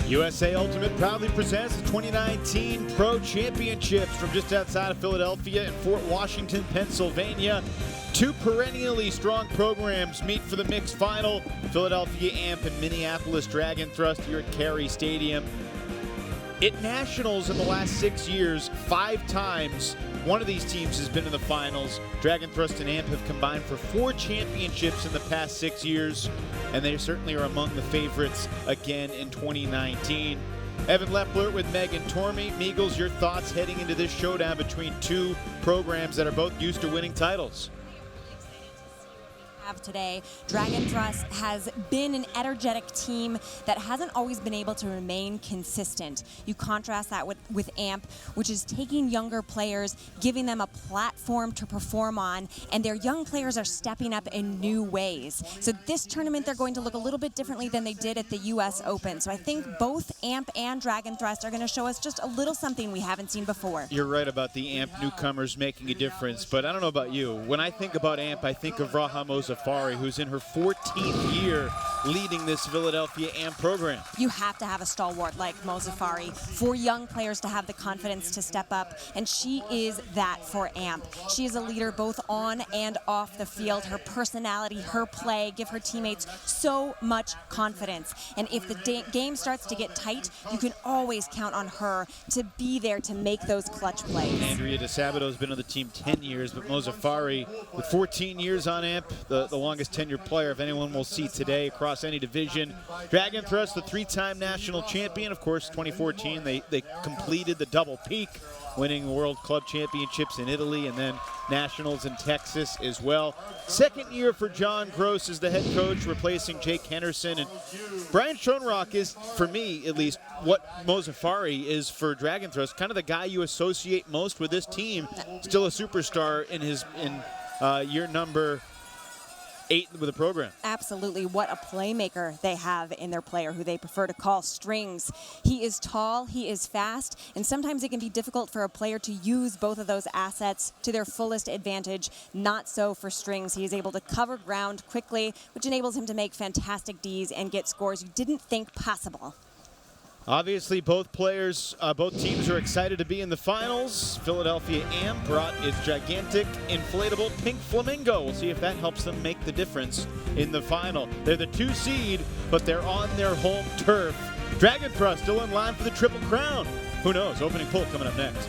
USA Ultimate proudly presents the 2019 Pro Championships from just outside of Philadelphia and Fort Washington, Pennsylvania. Two perennially strong programs meet for the mixed final. Philadelphia Amp and Minneapolis Dragon Thrust here at Carey Stadium. At Nationals in the last 6 years, 5 times, one of these teams has been in the finals. Dragon Thrust and Amp have combined for 4 championships in the past 6 years, and they certainly are among the favorites again in 2019. Evan Lepler with Megan Tormey. Meagles, your thoughts heading into this showdown between two programs that are both used to winning titles? Today, Dragon Thrust has been an energetic team that hasn't always been able to remain consistent. You contrast that with Amp, which is taking younger players, giving them a platform to perform on, and their young players are stepping up in new ways. So this tournament, they're going to look a little bit differently than they did at the US Open. So I think both Amp and Dragon Thrust are going to show us just a little something we haven't seen before. You're right about the Amp newcomers making a difference, but I don't know about you. When I think about Amp, I think of Raha Mozafari, who's in her 14th year leading this Philadelphia Amp program. You have to have a stalwart like Mozafari for young players to have the confidence to step up, and she is that for Amp. She is a leader both on and off the field. Her personality, her play, give her teammates so much confidence. And if the game starts to get tight, you can always count on her to be there to make those clutch plays. Andrea DeSabato's been on the team 10 years, but Mozafari, with 14 years on Amp, the longest tenured player if anyone will see today across any division. Dragon Thrust, the 3-time national champion. Of course, 2014, they completed the double peak, winning the World Club Championships in Italy and then Nationals in Texas as well. Second year for John Gross as the head coach, replacing Jake Henderson. And Brian Schoenrock is, for me at least, what Mozafari is for Dragon Thrust, kind of the guy you associate most with this team. Still a superstar in year number 8 with the program. Absolutely. What a playmaker they have in their player, who they prefer to call Strings. He is tall, he is fast, and sometimes it can be difficult for a player to use both of those assets to their fullest advantage. Not so for Strings. He is able to cover ground quickly, which enables him to make fantastic Ds and get scores you didn't think possible. Obviously, both teams are excited to be in the finals. Philadelphia Amp brought its gigantic inflatable pink flamingo. We'll see if that helps them make the difference in the final. They're the 2 seed, but they're on their home turf. Dragon Thrust still in line for the Triple Crown. Who knows? Opening poll coming up next.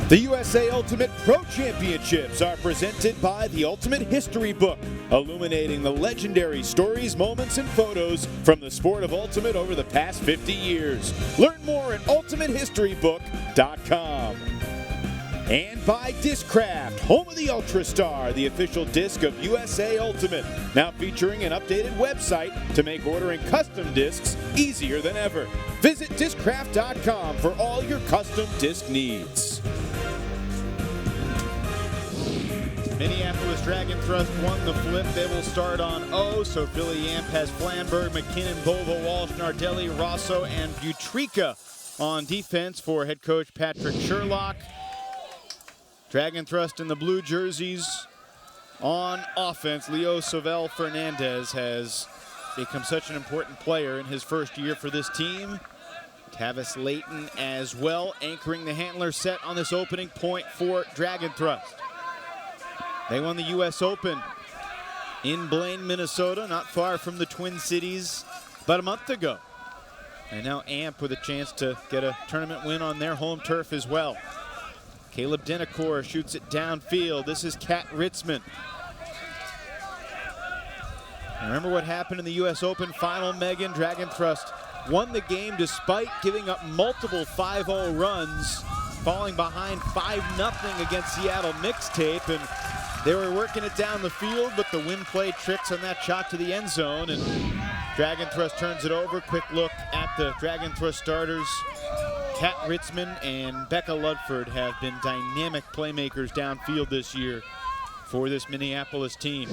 The USA Ultimate Pro Championships are presented by the Ultimate History Book, illuminating the legendary stories, moments, and photos from the sport of Ultimate over the past 50 years. Learn more at ultimatehistorybbook.com. And by Discraft, home of the UltraStar, the official disc of USA Ultimate, now featuring an updated website to make ordering custom discs easier than ever. Visit Discraft.com for all your custom disc needs. Minneapolis Dragon Thrust won the flip. They will start on O, so Philly Amp has Flamberg, McKinnon, Bova, Walsh, Nardelli, Rosso, and Butrica on defense for head coach Patrick Sherlock. Dragon Thrust in the blue jerseys. On offense, Leo Sovel Fernandez has become such an important player in his first year for this team. Tavis Layton as well, anchoring the handler set on this opening point for Dragon Thrust. They won the US Open in Blaine, Minnesota, not far from the Twin Cities, about a month ago. And now Amp with a chance to get a tournament win on their home turf as well. Caleb Denacor shoots it downfield. This is Kat Ritzman. Remember what happened in the US Open final, Megan? Dragon Thrust won the game despite giving up multiple 5-0 runs, falling behind 5-0 against Seattle Mixtape, and they were working it down the field, but the wind played tricks on that shot to the end zone, and Dragon Thrust turns it over. Quick look at the Dragon Thrust starters. Kat Ritzman and Becca Ludford have been dynamic playmakers downfield this year for this Minneapolis team.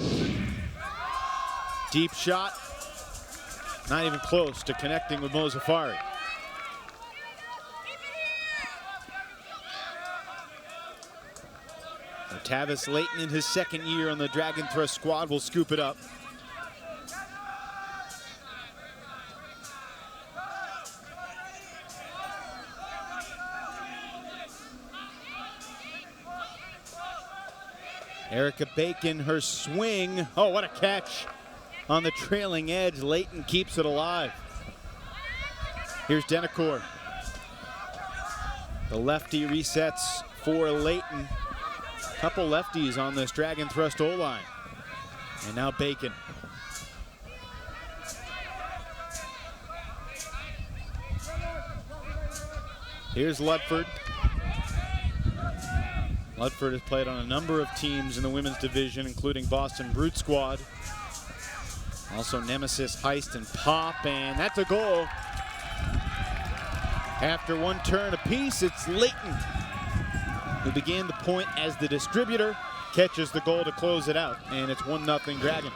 Deep shot, not even close to connecting with Mozafari. Tavis Layton in his second year on the Dragon Thrust squad will scoop it up. Erica Bacon, her swing. Oh, what a catch on the trailing edge. Layton keeps it alive. Here's Denicourt. The lefty resets for Layton. Couple lefties on this Dragon Thrust O-line. And now Bacon. Here's Ludford. Ludford has played on a number of teams in the women's division, including Boston Brute Squad. Also Nemesis, Heist, and Pop, and that's a goal. After one turn apiece, it's Layton, who began the point as the distributor, catches the goal to close it out, and it's 1-0 Dragon.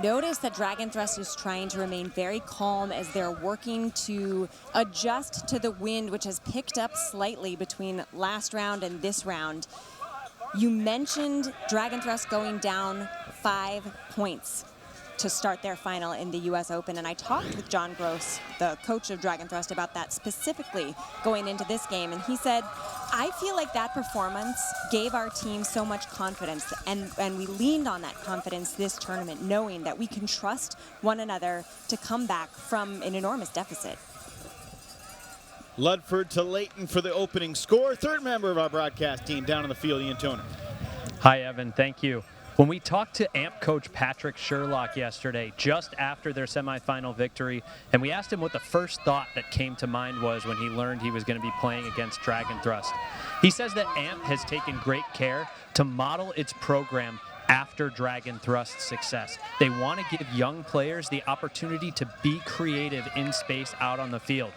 Notice that Dragon Thrust is trying to remain very calm as they're working to adjust to the wind, which has picked up slightly between last round and this round. You mentioned Dragon Thrust going down 5 points to start their final in the U.S. Open, and I talked with John Gross, the coach of Dragon Thrust, about that specifically going into this game, and he said, I feel like that performance gave our team so much confidence, and we leaned on that confidence this tournament, knowing that we can trust one another to come back from an enormous deficit. Ludford to Layton for the opening score. Third member of our broadcast team down on the field, Ian Toner. Hi, Evan. Thank you. When we talked to AMP coach Patrick Sherlock yesterday, just after their semifinal victory, and we asked him what the first thought that came to mind was when he learned he was going to be playing against Dragon Thrust. He says that AMP has taken great care to model its program after Dragon Thrust's success. They want to give young players the opportunity to be creative in space out on the field.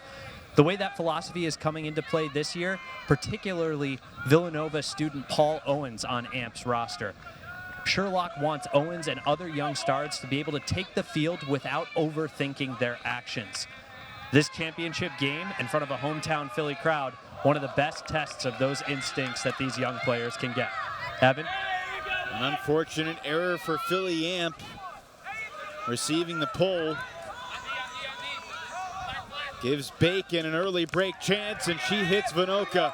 The way that philosophy is coming into play this year, particularly Villanova student Paul Owens on AMP's roster. Sherlock wants Owens and other young stars to be able to take the field without overthinking their actions. This championship game in front of a hometown Philly crowd, one of the best tests of those instincts that these young players can get. Evan? An unfortunate error for Philly Amp, receiving the pole. Gives Bacon an early break chance, and she hits Vinoka.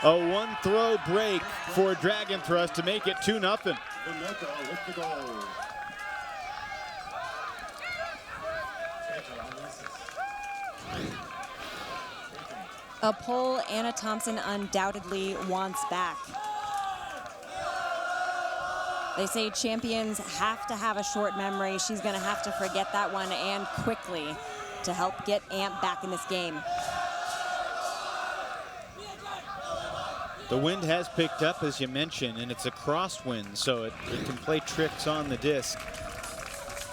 A one-throw break for Dragon Thrust to make it 2-0. Vinoka with the goal. A pole Anna Thompson undoubtedly wants back. They say champions have to have a short memory. She's going to have to forget that one, and quickly, to help get AMP back in this game. The wind has picked up, as you mentioned, and it's a crosswind, so it can play tricks on the disc.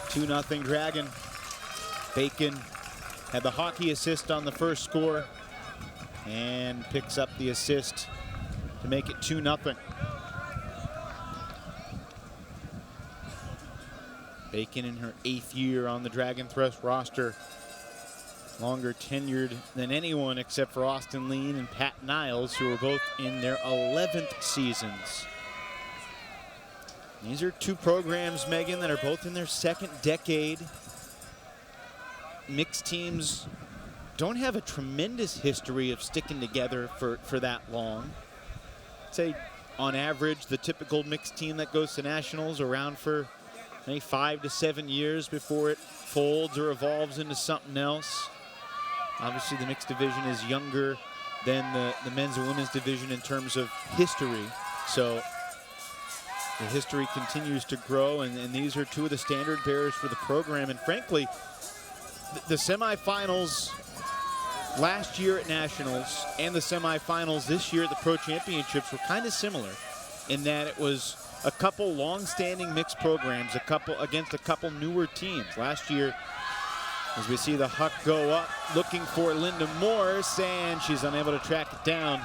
2-0 Dragon. Bacon had the hockey assist on the first score and picks up the assist to make it 2-0. Bacon in her 8th year on the Dragon Thrust roster. Longer tenured than anyone except for Austin Lean and Pat Niles, who are both in their 11th seasons. These are two programs, Megan, that are both in their 2nd decade. Mixed teams don't have a tremendous history of sticking together for that long. I'd say, on average, the typical mixed team that goes to nationals around for maybe 5 to 7 years before it folds or evolves into something else. Obviously, the mixed division is younger than the men's and women's division in terms of history. So the history continues to grow, and these are two of the standard bearers for the program. And frankly, the semifinals last year at Nationals and the semifinals this year at the Pro Championships were kind of similar in that it was a couple long-standing mixed programs, against a couple newer teams. Last year, as we see the Huck go up, looking for Linda Morse, and she's unable to track it down.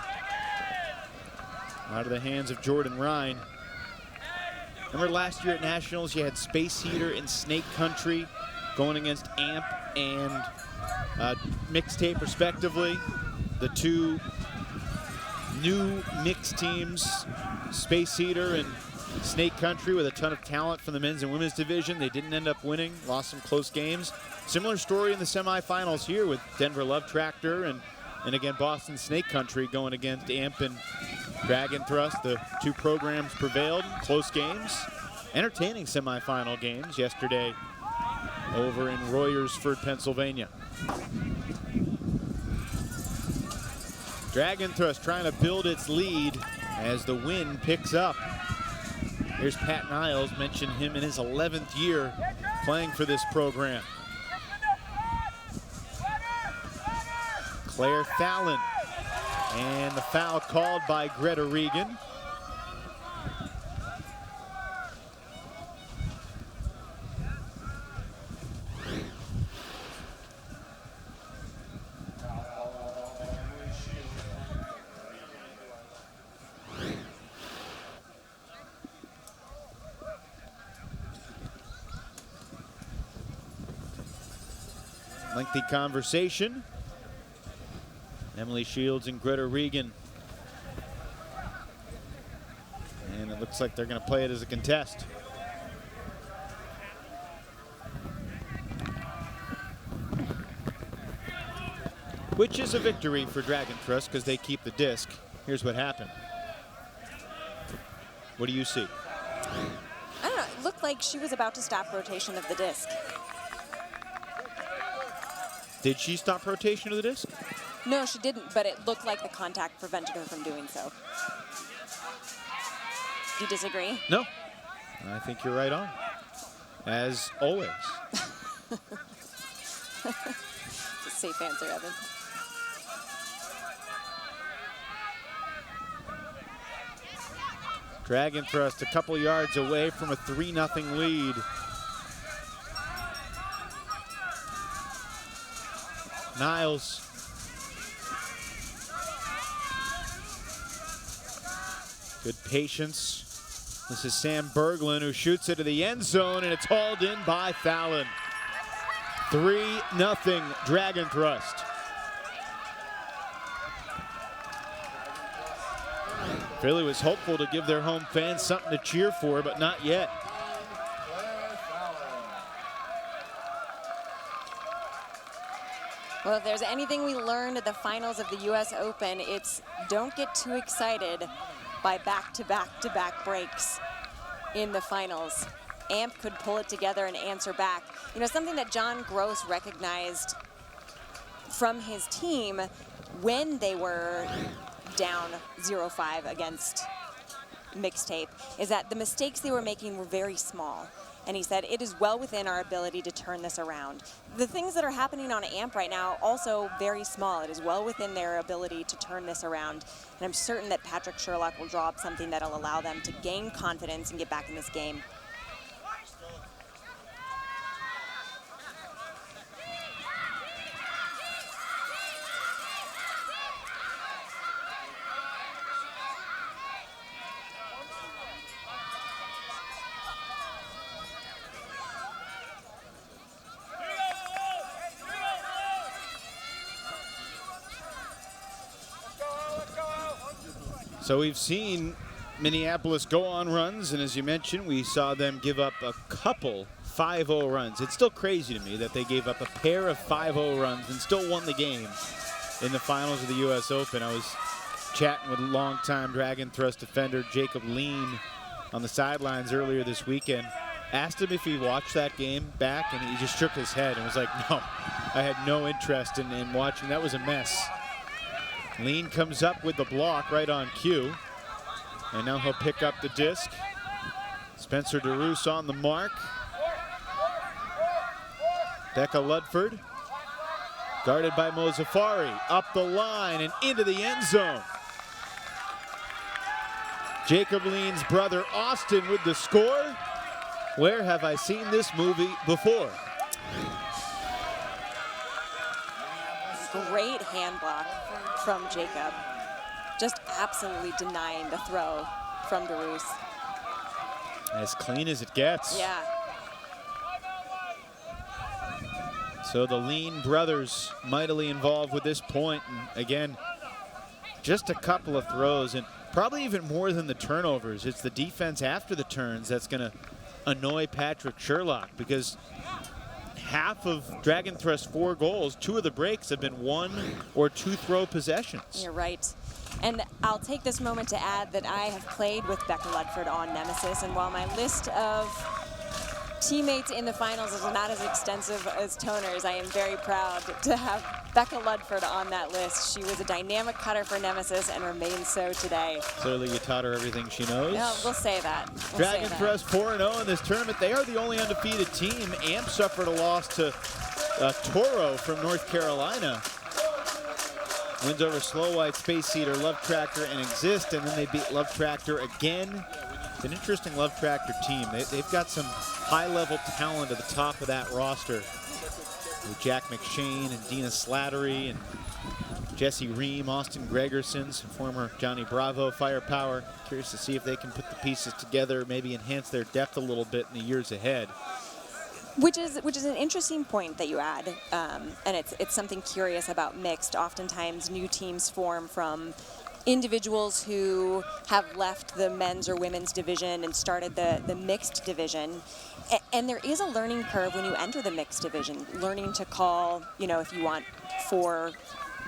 Out of the hands of Jordan Ryan. Remember last year at Nationals, you had Space Heater and Snake Country going against AMP and Mixtape, respectively. The two new mixed teams, Space Heater and Snake Country, with a ton of talent from the men's and women's division. They didn't end up winning, lost some close games. Similar story in the semifinals here with Denver Love Tractor and And again, Boston Snake Country going against Amp and Dragon Thrust. The two programs prevailed, close games, entertaining semifinal games yesterday over in Royersford, Pennsylvania. Dragon Thrust trying to build its lead as the wind picks up. Here's Pat Niles, mentioned him in his 11th year playing for this program. Claire Fallon, and the foul called by Greta Regan. Lengthy conversation. Emily Shields and Greta Regan. And it looks like they're going to play it as a contest. Which is a victory for Dragon Thrust because they keep the disc. Here's what happened. What do you see? I don't know. It looked like she was about to stop rotation of the disc. Did she stop rotation of the disc? No, she didn't, but it looked like the contact prevented her from doing so. Do you disagree? No. I think you're right on. As always. It's a safe answer, Evan. Dragon Thrust a couple yards away from a 3-0 lead. Niles. Good patience. This is Sam Berglund who shoots it to the end zone, and it's hauled in by Fallon. 3-0 Dragon Thrust. Philly was hopeful to give their home fans something to cheer for, but not yet. Well, if there's anything we learned at the finals of the U.S. Open, it's don't get too excited by back-to-back-to-back breaks in the finals. Amp could pull it together and answer back. You know, something that John Gross recognized from his team when they were down 0-5 against Mixtape is that the mistakes they were making were very small. And he said, it is well within our ability to turn this around. The things that are happening on Amp right now, also very small. It is well within their ability to turn this around. And I'm certain that Patrick Sherlock will draw up something that'll allow them to gain confidence and get back in this game. So we've seen Minneapolis go on runs, and as you mentioned, we saw them give up a couple 5-0 runs. It's still crazy to me that they gave up a pair of 5-0 runs and still won the game in the finals of the U.S. Open. I was chatting with longtime Dragon Thrust defender Jacob Lean on the sidelines earlier this weekend. Asked him if he watched that game back, and he just shook his head and was like, no, I had no interest in watching. That was a mess. Lean comes up with the block right on cue. And now he'll pick up the disc. Spencer DeRoos on the mark. Becca Ludford. Guarded by Mozafari. Up the line and into the end zone. Jacob Lean's brother Austin with the score. Where have I seen this movie before? Great hand block from Jacob. Just absolutely denying the throw from DeRoos. As clean as it gets. Yeah. So the Lean brothers mightily involved with this point. And again, just a couple of throws, and probably even more than the turnovers. It's the defense after the turns that's going to annoy Patrick Sherlock, because half of Dragon Thrust's 4 goals, 2 of the breaks have been 1 or 2 throw possessions. You're right. And I'll take this moment to add that I have played with Becca Ludford on Nemesis, and while my list of teammates in the finals is not as extensive as Toner's, I am very proud to have Becca Ludford on that list. She was a dynamic cutter for Nemesis and remains so today. Clearly you taught her everything she knows. No, we'll say that. Dragon Thrust 4-0 in this tournament. They are the only undefeated team. AMP suffered a loss to Toro from North Carolina. Wins over Slow White, Space Eater, Love Tractor, and Exist, and then they beat Love Tractor again. It's an interesting Love Tractor team. They've got some high-level talent at the top of that roster. With Jack McShane and Dina Slattery and Jesse Ream, Austin Gregerson, some former Johnny Bravo firepower. Curious to see if they can put the pieces together, maybe enhance their depth a little bit in the years ahead. Which is an interesting point that you add, and it's something curious about mixed. Oftentimes, new teams form from individuals who have left the men's or women's division and started the mixed division. And there is a learning curve when you enter the mixed division, learning to call, if you want 4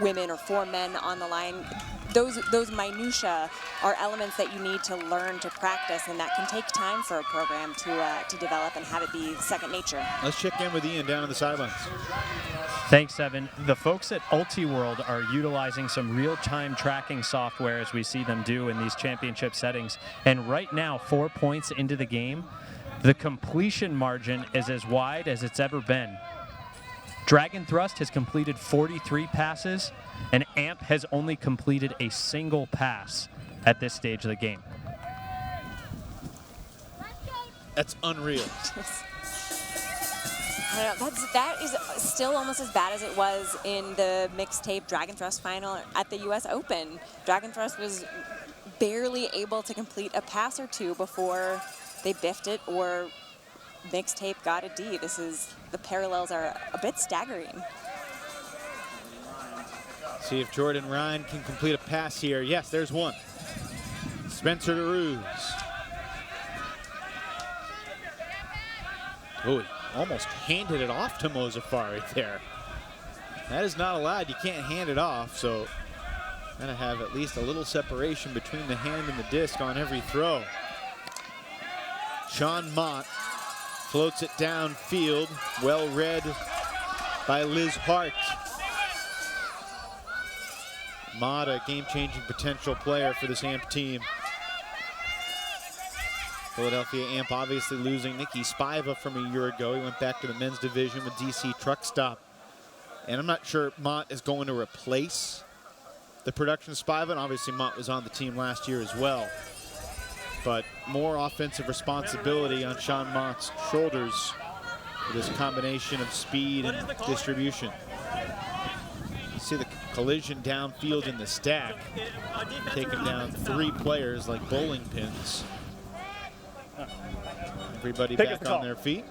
women or 4 men on the line. Those minutia are elements that you need to learn to practice, and that can take time for a program to develop and have it be second nature. Let's check in with Ian down on the sidelines. Thanks, Evan. The folks at UltiWorld are utilizing some real-time tracking software, as we see them do in these championship settings. And right now, 4 points into the game, the completion margin is as wide as it's ever been. Dragon Thrust has completed 43 passes, and AMP has only completed a single pass at this stage of the game. That's unreal. I don't know, that is still almost as bad as it was in the mixtape Dragon Thrust final at the U.S. Open. Dragon Thrust was barely able to complete a pass or 2 before they biffed it or mixtape got a D. The parallels are a bit staggering. See if Jordan Ryan can complete a pass here. Yes, there's one. Spencer DeRuse. Oh, he almost handed it off to Mozafari there. That is not allowed. You can't hand it off, so gotta have at least a little separation between the hand and the disc on every throw. Sean Mott floats it downfield, well read by Liz Hart. Mott, a game-changing potential player for this AMP team. Philadelphia AMP obviously losing Nikki Spiva from a year ago. He went back to the men's division with DC Truck Stop. And I'm not sure Mott is going to replace the production Spiva, and obviously Mott was on the team last year as well. But more offensive responsibility on Sean Mott's shoulders with this combination of speed and distribution. You see the collision downfield in the stack, taking down 3 players like bowling pins. Everybody back on their feet.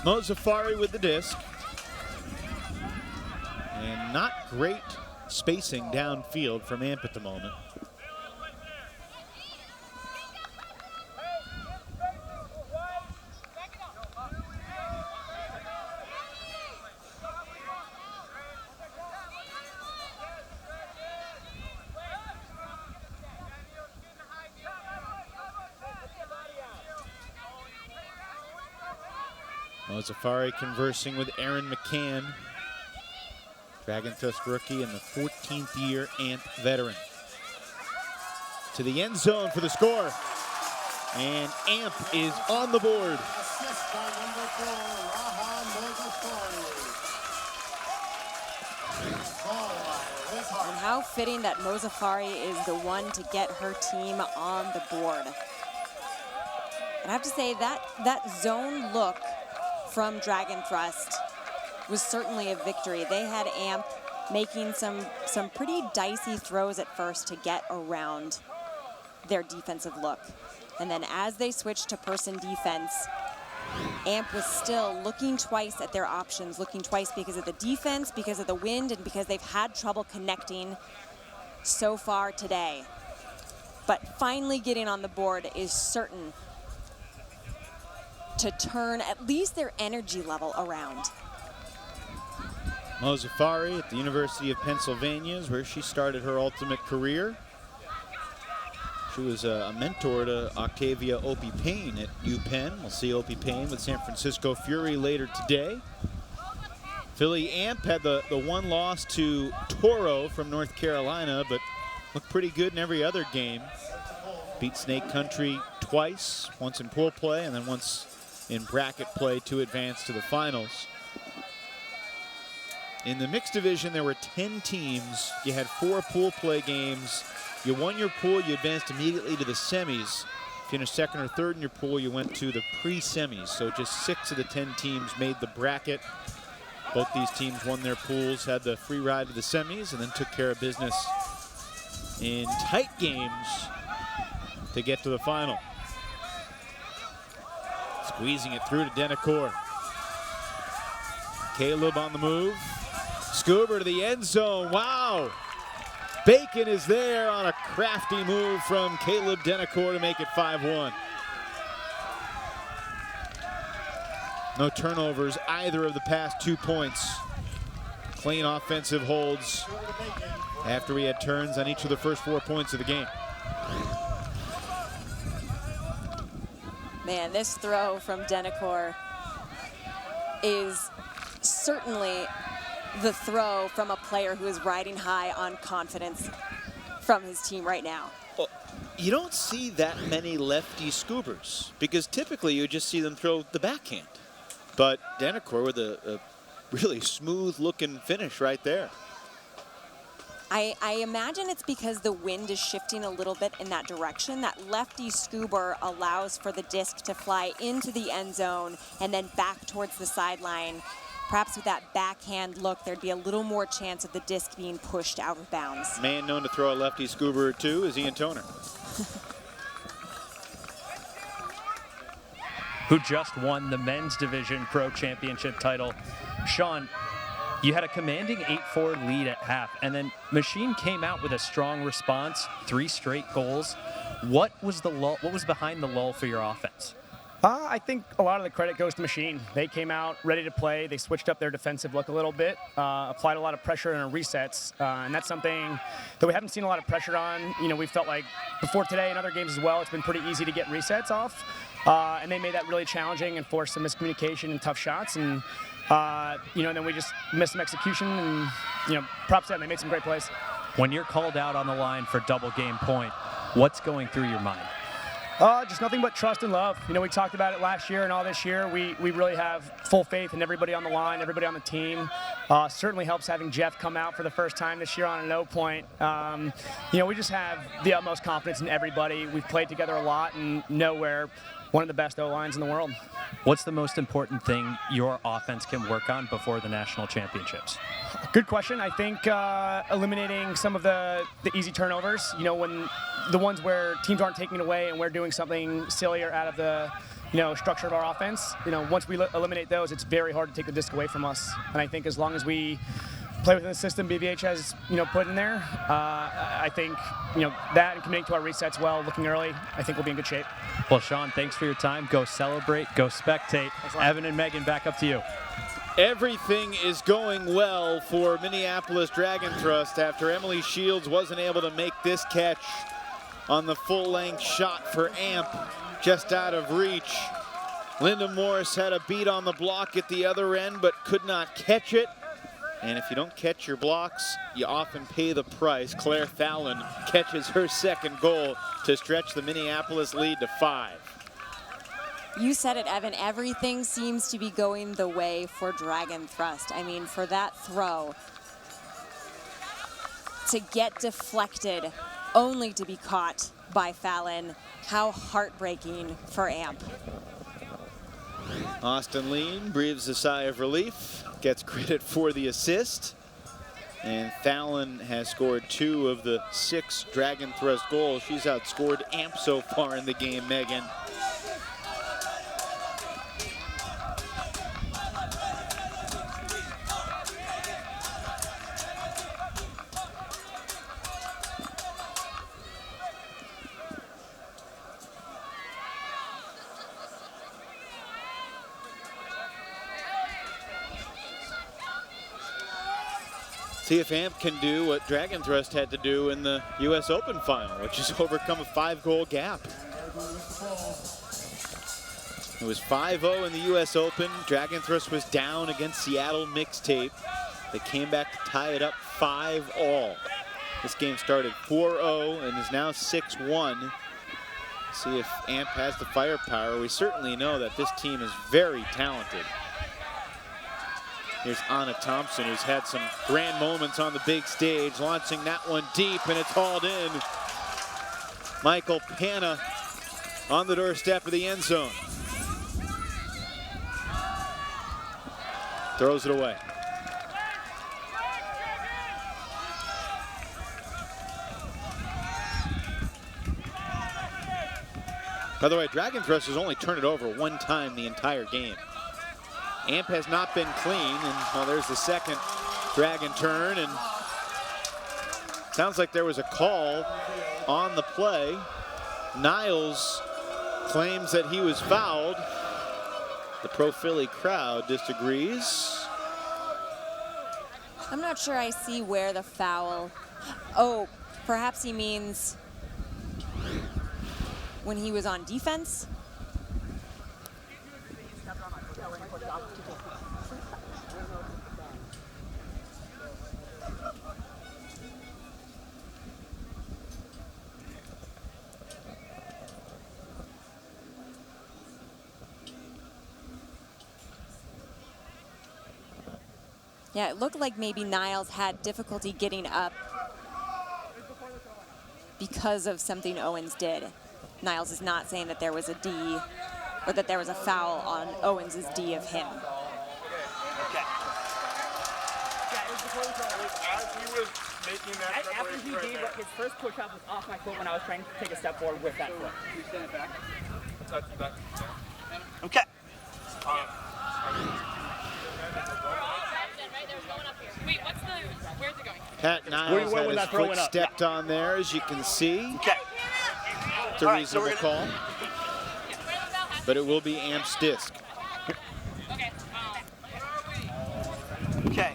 Mozafari with the disc. And not great spacing downfield from AMP at the moment. Mozafari conversing with Aaron McCann, Dragon Thrust rookie and the 14th year AMP veteran. To the end zone for the score. And AMP is on the board. Assist by number 4, Mozafari. And how fitting that Mozafari is the one to get her team on the board. And I have to say that zone look from Dragon Thrust was certainly a victory. They had AMP making some pretty dicey throws at first to get around their defensive look. And then as they switched to person defense, Amp was still looking twice at their options, looking twice because of the defense, because of the wind, and because they've had trouble connecting so far today. But finally getting on the board is certain to turn at least their energy level around. Mo Zafari at the University of Pennsylvania is where she started her ultimate career. She was a mentor to Octavia Opie-Payne at UPenn. We'll see Opie-Payne with San Francisco Fury later today. Philly Amp had the one loss to Toro from North Carolina, but looked pretty good in every other game. Beat Snake Country twice, once in pool play and then once in bracket play to advance to the finals. In the mixed division, there were 10 teams. You had 4 pool play games. You won your pool, you advanced immediately to the semis. If you finished second or third in your pool, you went to the pre-semis. So just 6 of the 10 teams made the bracket. Both these teams won their pools, had the free ride to the semis, and then took care of business in tight games to get to the final. Squeezing it through to Denicourt. Caleb on the move. Scuba to the end zone. Wow. Bacon is there on a crafty move from Caleb Denicourt to make it 5-1. No turnovers either of the past 2 points. Clean offensive holds after we had turns on each of the first 4 points of the game. Man, this throw from Denicourt is certainly the throw from a player who is riding high on confidence from his team right now. Well, you don't see that many lefty scoobers because typically you just see them throw the backhand. But Denicourt with a really smooth looking finish right there. I imagine it's because the wind is shifting a little bit in that direction. That lefty scoober allows for the disc to fly into the end zone and then back towards the sideline. Perhaps with that backhand look, there'd be a little more chance of the disc being pushed out of bounds. Man known to throw a lefty scoober or two is Ian Toner. Who just won the men's division pro championship title. Sean, you had a commanding 8-4 lead at half, and then Machine came out with a strong response, 3 straight goals. What was the lull? What was behind the lull for your offense? I think a lot of the credit goes to Machine. They came out ready to play. They switched up their defensive look a little bit, applied a lot of pressure in our resets, and that's something that we haven't seen a lot of pressure on. You know, we felt like before today and other games as well, it's been pretty easy to get resets off, and they made that really challenging and forced some miscommunication and tough shots, and you know, then we just missed some execution, and you know, props to them. They made some great plays. When you're called out on the line for double game point, what's going through your mind? Just nothing but trust and love. You know, we talked about it last year and all this year. We really have full faith in everybody on the line, everybody on the team. Certainly helps having Jeff come out for the first time this year on a no point. You know, we just have the utmost confidence in everybody. We've played together a lot and know we're one of the best O-lines in the world. What's the most important thing your offense can work on before the national championships? Good question. I think eliminating some of the easy turnovers. You know, when the ones where teams aren't taking it away and we're doing something sillier out of the, you know, structure of our offense. You know, once we eliminate those, it's very hard to take the disc away from us. And I think as long as we play within the system BVH has, you know, put in there, I think, you know, that and committing to our resets well, looking early, I think we'll be in good shape. Well, Sean, thanks for your time. Go celebrate, go spectate. Evan and Megan, back up to you. Everything is going well for Minneapolis Dragon Thrust after Emily Shields wasn't able to make this catch on the full-length shot for Amp, just out of reach. Linda Morris had a beat on the block at the other end, but could not catch it. And if you don't catch your blocks, you often pay the price. Claire Fallon catches her second goal to stretch the Minneapolis lead to 5. You said it, Evan. Everything seems to be going the way for Dragon Thrust. I mean, for that throw to get deflected only to be caught by Fallon, how heartbreaking for Amp. Austin Lean breathes a sigh of relief, gets credit for the assist. And Fallon has scored 2 of the 6 Dragon Thrust goals. She's outscored Amp so far in the game, Megan. See if AMP can do what Dragon Thrust had to do in the U.S. Open final, which is overcome a 5-goal gap. It was 5-0 in the U.S. Open. Dragon Thrust was down against Seattle Mixtape. They came back to tie it up 5-all. This game started 4-0 and is now 6-1. See if AMP has the firepower. We certainly know that this team is very talented. Here's Anna Thompson, who's had some grand moments on the big stage, launching that one deep, and it's hauled in. Michael Panna on the doorstep of the end zone. Throws it away. By the way, Dragon Thrust has only turned it over one time the entire game. AMP has not been clean, and well, there's the second Dragon turn, and sounds like there was a call on the play. Niles claims that he was fouled. The pro-Philly crowd disagrees. I'm not sure I see where the foul. Oh, perhaps he means when he was on defense. Yeah, it looked like maybe Niles had difficulty getting up because of something Owens did. Niles is not saying that there was a D or that there was a foul on Owens' D of him. Okay. As he was making that after he gave up his first push-up was off my foot when I was trying to take a step forward with that foot. You stand back. Okay. Wait, where's it going? Pat Niles had his foot stepped on there, as you can see. Okay. It's a reasonable call. But it will be AMP's disc. Okay.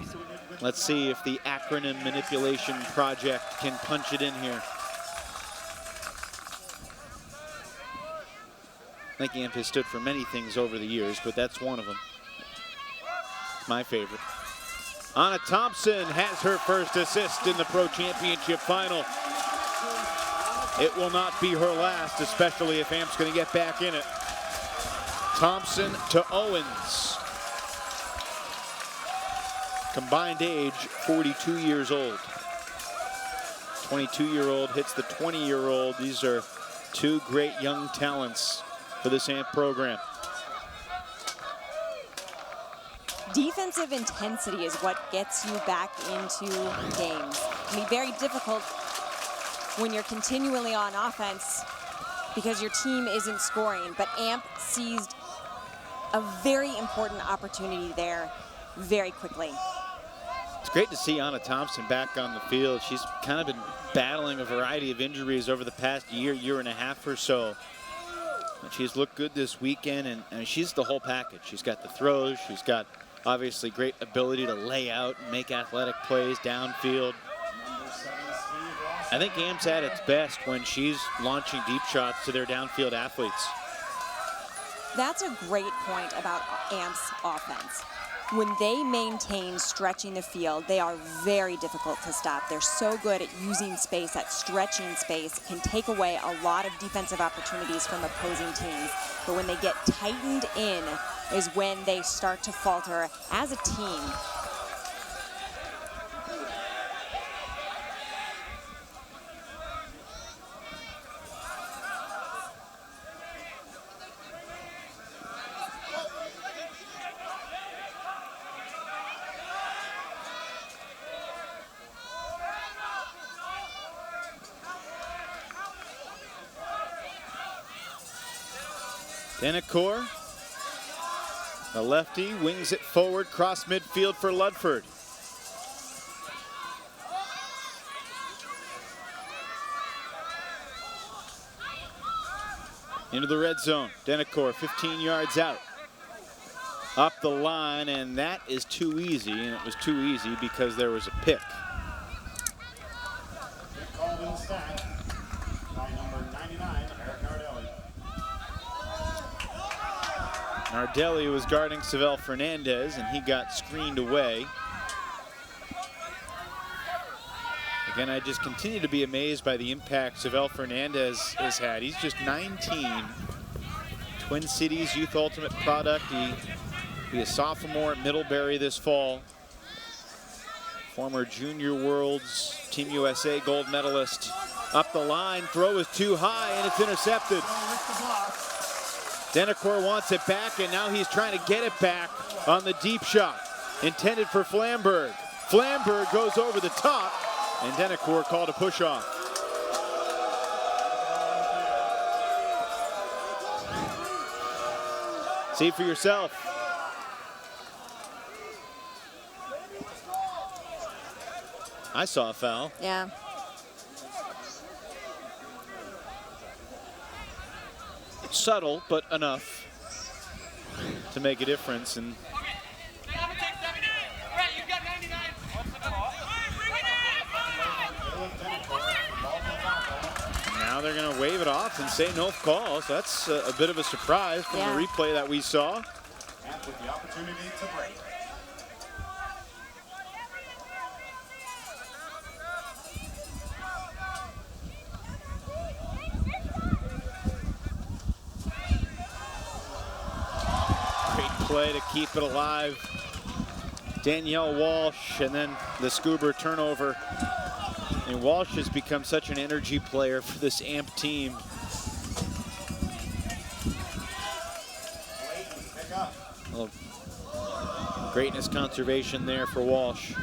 Let's see if the acronym manipulation project can punch it in here. I think AMP has stood for many things over the years, but that's one of them. My favorite. Anna Thompson has her first assist in the Pro Championship final. It will not be her last, especially if AMP's going to get back in it. Thompson to Owens. Combined age, 42 years old. 22-year-old hits the 20-year-old. These are two great young talents for this AMP program. Defensive intensity is what gets you back into games. It can be very difficult when you're continually on offense because your team isn't scoring, but AMP seized a very important opportunity there very quickly. It's great to see Anna Thompson back on the field. She's kind of been battling a variety of injuries over the past year and a half or so. And she's looked good this weekend, and she's the whole package. She's got the throws, she's got obviously great ability to lay out and make athletic plays downfield. I think AMP's at its best when she's launching deep shots to their downfield athletes. That's a great point about AMP's offense. When they maintain stretching the field, they are very difficult to stop. They're so good at using space, at stretching space, can take away a lot of defensive opportunities from opposing teams. But when they get tightened in is when they start to falter as a team. Denacor, the lefty, wings it forward, cross midfield for Ludford. Into the red zone. Denacor, 15 yards out. up the line, and that is too easy, and it was too easy because there was a pick. Called instead by number 99, Eric Nardelli. Nardelli was guarding Savell Fernandez, and he got screened away. Again, I just continue to be amazed by the impact Savell Fernandez has had. He's just 19. Twin Cities Youth Ultimate product. He'll be a sophomore at Middlebury this fall. Former Junior Worlds Team USA gold medalist. Up the line, throw is too high, and it's intercepted. Denacor wants it back, and now he's trying to get it back on the deep shot. Intended for Flamberg. Flamberg goes over the top, and Denacor called a push off. See for yourself. I saw a foul. Yeah. Subtle, but enough to make a difference. And now they're going to wave it off and say no call. So that's a bit of a surprise from the replay that we saw. And with the opportunity to break. Play to keep it alive. Danielle Walsh, and then the Scuba turnover. And Walsh has become such an energy player for this AMP team. A little greatness conservation there for Walsh.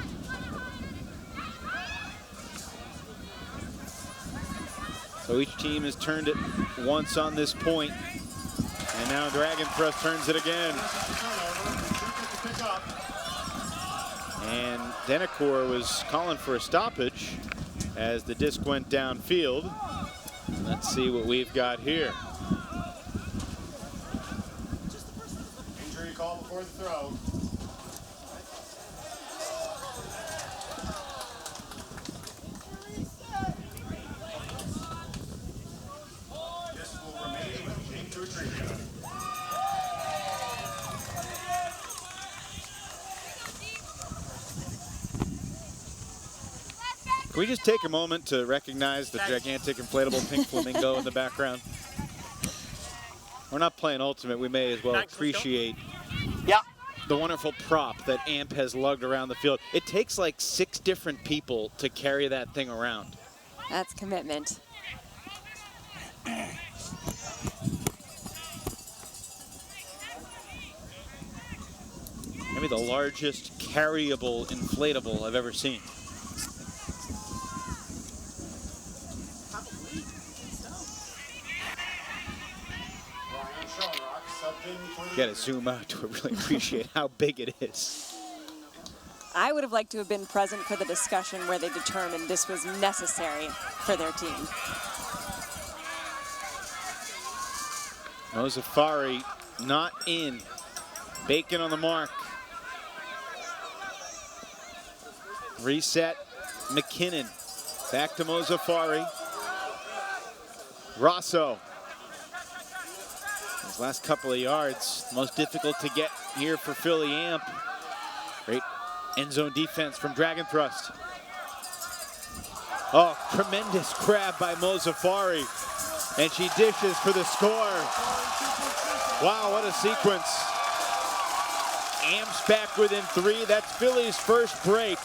So each team has turned it once on this point. And now Dragon Thrust turns it again. And Denacor was calling for a stoppage as the disc went downfield. Let's see what we've got here. Injury call before the throw. This will remain with James Rodriguez. Can we just take a moment to recognize the gigantic inflatable pink flamingo in the background? We're not playing Ultimate. We may as well appreciate the wonderful prop that AMP has lugged around the field. It takes like 6 different people to carry that thing around. That's commitment. Maybe the largest carryable inflatable I've ever seen. You gotta zoom out to really appreciate how big it is. I would have liked to have been present for the discussion where they determined this was necessary for their team. Mozafari not in. Bacon on the mark. Reset. McKinnon. Back to Mozafari. Rosso. His last couple of yards, most difficult to get here for Philly AMP. Great end zone defense from Dragon Thrust. Oh, tremendous grab by Mozafari. And she dishes for the score. Wow, what a sequence. AMP's back within 3. That's Philly's first break.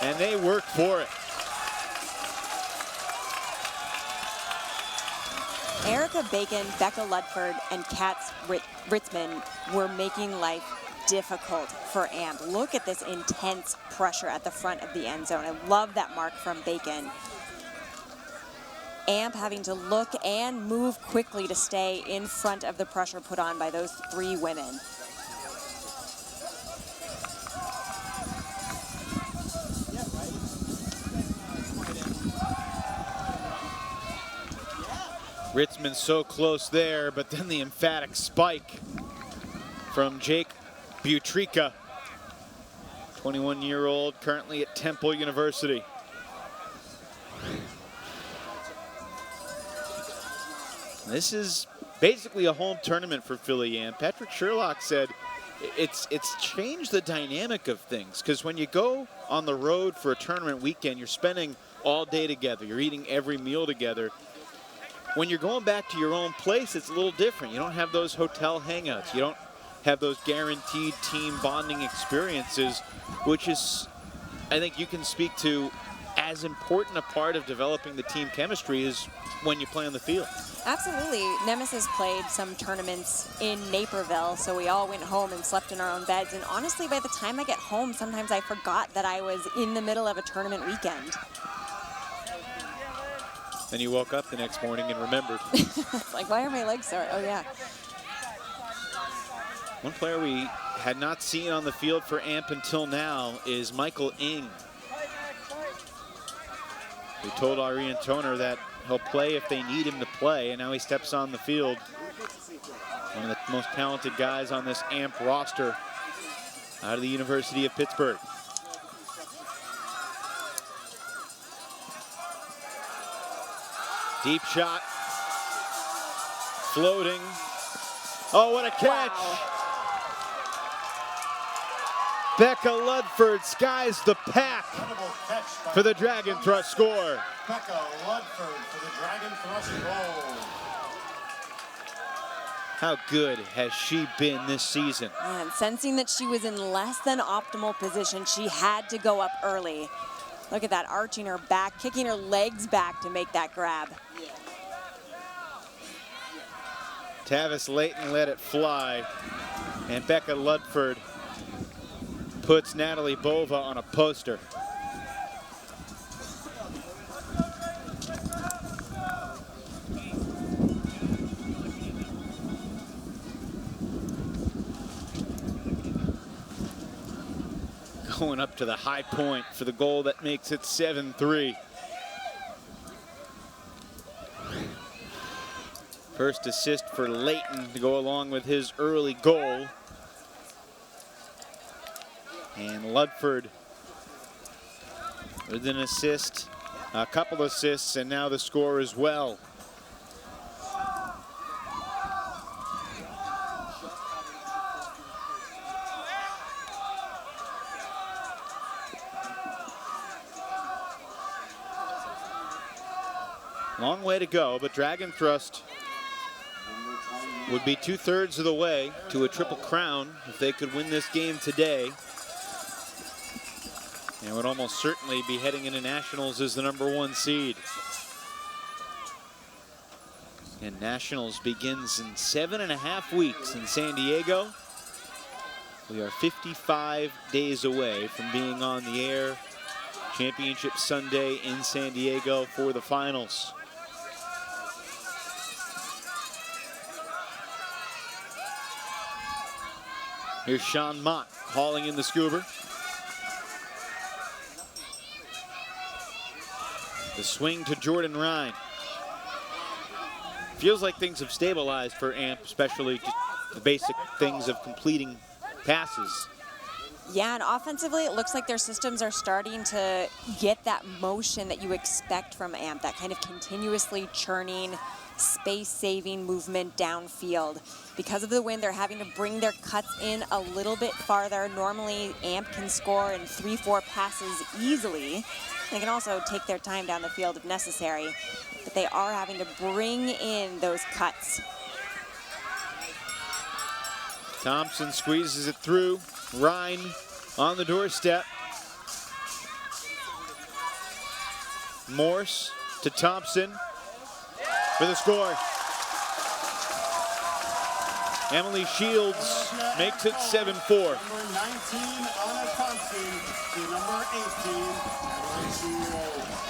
And they work for it. Erica Bacon, Becca Ludford, and Katz Ritzman were making life difficult for AMP. Look at this intense pressure at the front of the end zone. I love that mark from Bacon. AMP having to look and move quickly to stay in front of the pressure put on by those 3 women. Ritzman so close there, but then the emphatic spike from Jake Butrika, 21-year-old, currently at Temple University. This is basically a home tournament for Philly Amp. Patrick Sherlock said it's changed the dynamic of things, because when you go on the road for a tournament weekend, you're spending all day together. You're eating every meal together. When you're going back to your own place, it's a little different. You don't have those hotel hangouts. You don't have those guaranteed team bonding experiences, which is, I think you can speak to, as important a part of developing the team chemistry is when you play on the field. Absolutely. Nemesis played some tournaments in Naperville, so we all went home and slept in our own beds. And honestly, by the time I get home, sometimes I forgot that I was in the middle of a tournament weekend. Then you woke up the next morning and remembered. It's like, why are my legs sore? Oh, yeah. One player we had not seen on the field for AMP until now is Michael Ng. We told Arian Toner that he'll play if they need him to play, and now he steps on the field. One of the most talented guys on this AMP roster out of the University of Pittsburgh. Deep shot. Floating. Oh, what a catch! Wow. Becca Ludford skies the pack for the Dragon Thrust score. Becca Ludford for the Dragon Thrust goal. How good has she been this season? Man, sensing that she was in less than optimal position, she had to go up early. Look at that, arching her back, kicking her legs back to make that grab. Tavis Layton let it fly, and Becca Ludford puts Natalie Bova on a poster. Going up to the high point for the goal that makes it 7-3. First assist for Layton to go along with his early goal. And Ludford with an assist, a couple assists, and now the score as well. Long way to go, but Dragon Thrust would be 2/3 of the way to a triple crown if they could win this game today. And would almost certainly be heading into Nationals as the #1 seed. And Nationals begins in 7.5 weeks in San Diego. We are 55 days away from being on the air. Championship Sunday in San Diego for the finals. Here's Sean Mott hauling in the scuba. The swing to Jordan Ryan. Feels like things have stabilized for AMP, especially just the basic things of completing passes. Yeah, and offensively, it looks like their systems are starting to get that motion that you expect from AMP, that kind of continuously churning, space-saving movement downfield. Because of the wind, they're having to bring their cuts in a little bit farther. Normally, AMP can score in 3-4 passes easily. They can also take their time down the field if necessary, but they are having to bring in those cuts. Thompson squeezes it through. Ryan on the doorstep. Morse to Thompson for the score. Emily Shields makes it 7-4. Number 19, Anna Thompson, to number 18, Emily Shields.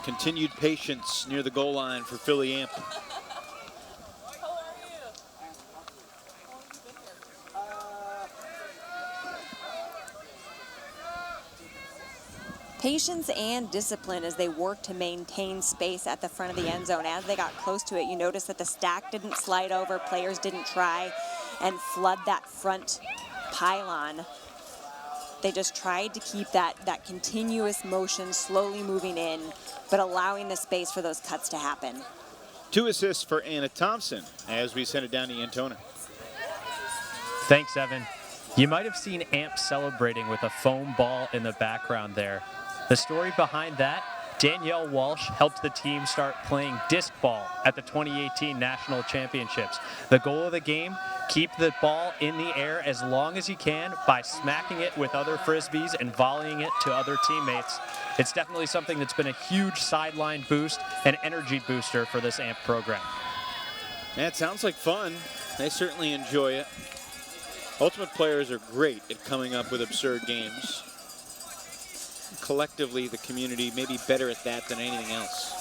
Continued patience near the goal line for Philly Amp. patience and discipline as they work to maintain space at the front of the end zone. As they got close to it, you notice that the stack didn't slide over, players didn't try and flood that front pylon. They just tried to keep that continuous motion slowly moving in, but allowing the space for those cuts to happen. 2 assists for Anna Thompson as we send it down to Antona. Thanks, Evan. You might have seen Amp celebrating with a foam ball in the background there. The story behind that, Danielle Walsh helped the team start playing disc ball at the 2018 National Championships. The goal of the game, keep the ball in the air as long as you can by smacking it with other Frisbees and volleying it to other teammates. It's definitely something that's been a huge sideline boost and energy booster for this AMP program. That sounds like fun. They certainly enjoy it. Ultimate players are great at coming up with absurd games. Collectively, the community may be better at that than anything else.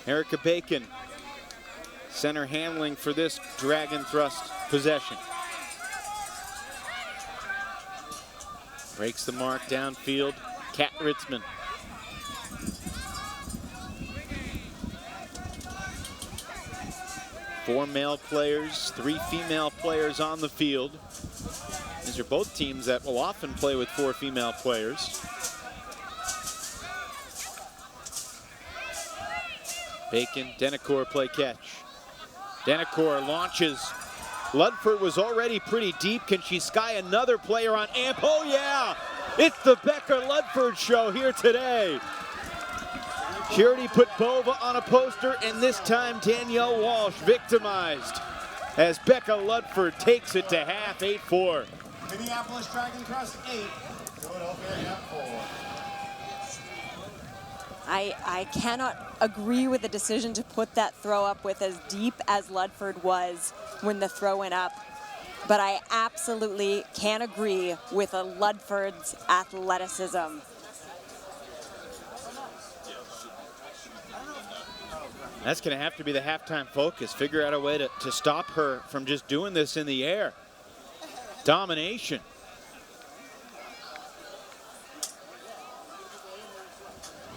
Erica Bacon, center handling for this Dragon Thrust possession. Breaks the mark downfield. Kat Ritzman. Four male players, 3 female players on the field. These are both teams that will often play with 4 female players. Bacon, Denicourt play catch. Denicourt launches. Ludford was already pretty deep. Can she sky another player on AMP? Oh yeah! It's the Becca Ludford show here today. She already put Bova on a poster, and this time Danielle Walsh victimized as Becca Ludford takes it to half, 8-4. Minneapolis Dragon Thrust 8, Philadelphia Amp 4. I cannot agree with the decision to put that throw up with as deep as Ludford was when the throw went up. But I absolutely can agree with a Ludford's athleticism. That's going to have to be the halftime focus. Figure out a way to stop her from just doing this in the air. Domination.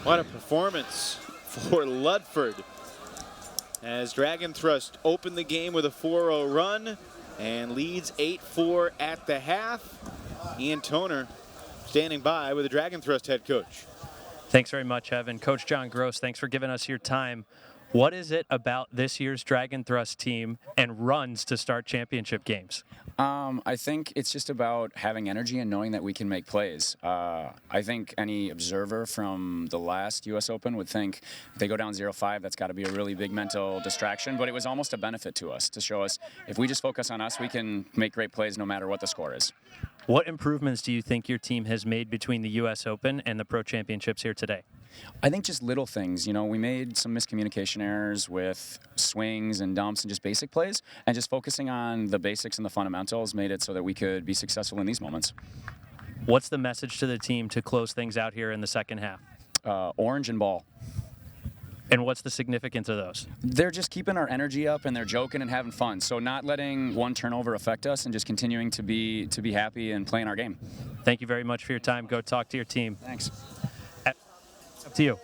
What a performance for Ludford as Dragon Thrust opened the game with a 4-0 run and leads 8-4 at the half. Ian Toner standing by with the Dragon Thrust head coach. Thanks very much, Evan. Coach John Gross, thanks for giving us your time. What is it about this year's Dragon Thrust team and runs to start championship games? I think it's just about having energy and knowing that we can make plays. I think any observer from the last U.S. Open would think if they go down 0-5, that's got to be a really big mental distraction, but it was almost a benefit to us to show us if we just focus on us, we can make great plays no matter what the score is. What improvements do you think your team has made between the U.S. Open and the Pro Championships here today? I think just little things. You know, we made some miscommunication errors with swings and dumps and just basic plays, and just focusing on the basics and the fundamentals made it so that we could be successful in these moments. What's the message to the team to close things out here in the second half? Orange and ball. And what's the significance of those? They're just keeping our energy up and they're joking and having fun. So not letting one turnover affect us and just continuing to be happy and playing our game. Thank you very much for your time. Go talk to your team. Thanks. Up to you.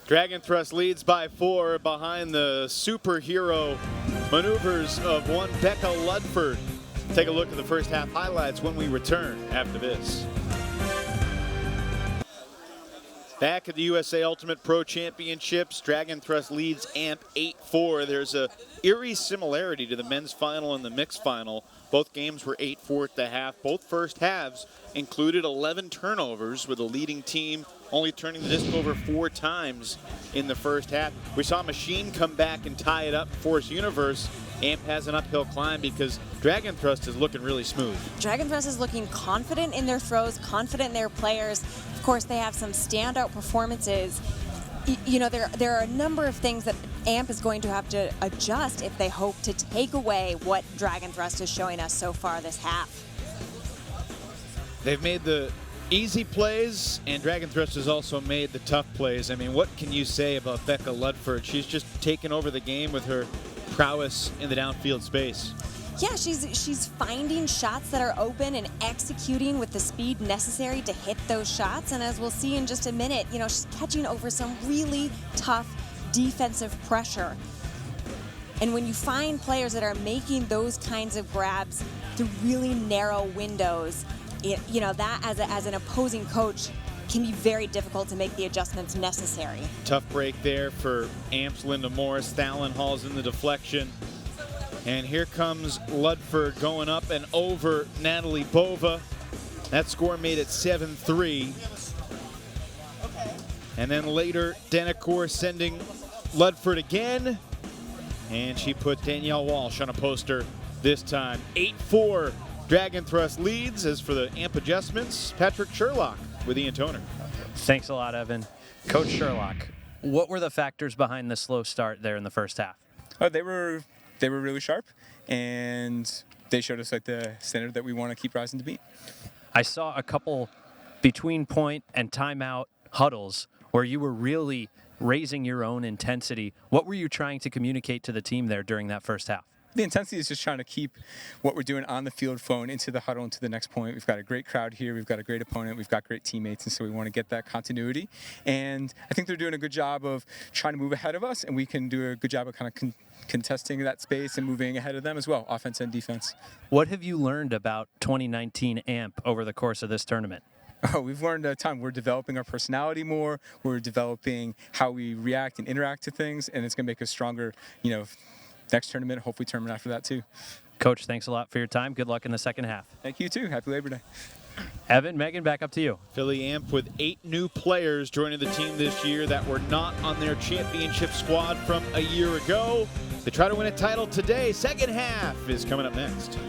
Dragon Thrust leads by 4 behind the superhero maneuvers of one Becca Ludford. Take a look at the first half highlights when we return after this. Back at the USA Ultimate Pro Championships, Dragon Thrust leads AMP 8-4. There's a eerie similarity to the men's final and the mixed final. Both games were 8-4 at the half. Both first halves included 11 turnovers, with the leading team only turning the disc over 4 times in the first half. We saw Machine come back and tie it up. Force Universe, AMP has an uphill climb because Dragon Thrust is looking really smooth. Dragon Thrust is looking confident in their throws, confident in their players. Of course, they have some standout performances. You know, there are a number of things that AMP is going to have to adjust if they hope to take away what Dragon Thrust is showing us so far this half. They've made the easy plays, and Dragon Thrust has also made the tough plays. I mean, what can you say about Becca Ludford? She's just taken over the game with her prowess in the downfield space. Yeah, she's finding shots that are open and executing with the speed necessary to hit those shots. And as we'll see in just a minute, you know, she's catching over some really tough defensive pressure. And when you find players that are making those kinds of grabs through really narrow windows, you know, that as an opposing coach can be very difficult to make the adjustments necessary. Tough break there for Amp's Linda Morris. Thalen hauls in the deflection. And here comes Ludford going up and over Natalie Bova. That score made it 7-3. And then later, Denicourt sending Ludford again. And she put Danielle Walsh on a poster this time. 8-4. Dragon Thrust leads. As for the Amp adjustments, Patrick Sherlock with Ian Toner. Thanks a lot, Evan. Coach Sherlock, what were the factors behind the slow start there in the first half? Oh, they were really sharp, and they showed us like the standard that we want to keep rising to beat. I saw a couple between point and timeout huddles where you were really raising your own intensity. What were you trying to communicate to the team there during that first half? The intensity is just trying to keep what we're doing on the field flowing into the huddle, into the next point. We've got a great crowd here. We've got a great opponent. We've got great teammates, and so we want to get that continuity. And I think they're doing a good job of trying to move ahead of us, and we can do a good job of kind of contesting that space and moving ahead of them as well, offense and defense. What have you learned about 2019 AMP over the course of this tournament? Oh, we've learned a ton. We're developing our personality more. We're developing how we react and interact to things, and it's going to make us stronger, you know, next tournament, hopefully tournament after that too. Coach, thanks a lot for your time. Good luck in the second half. Thank you too. Happy Labor Day. Evan, Megan, back up to you. Philly Amp with 8 new players joining the team this year that were not on their championship squad from a year ago. They try to win a title today. Second half is coming up next.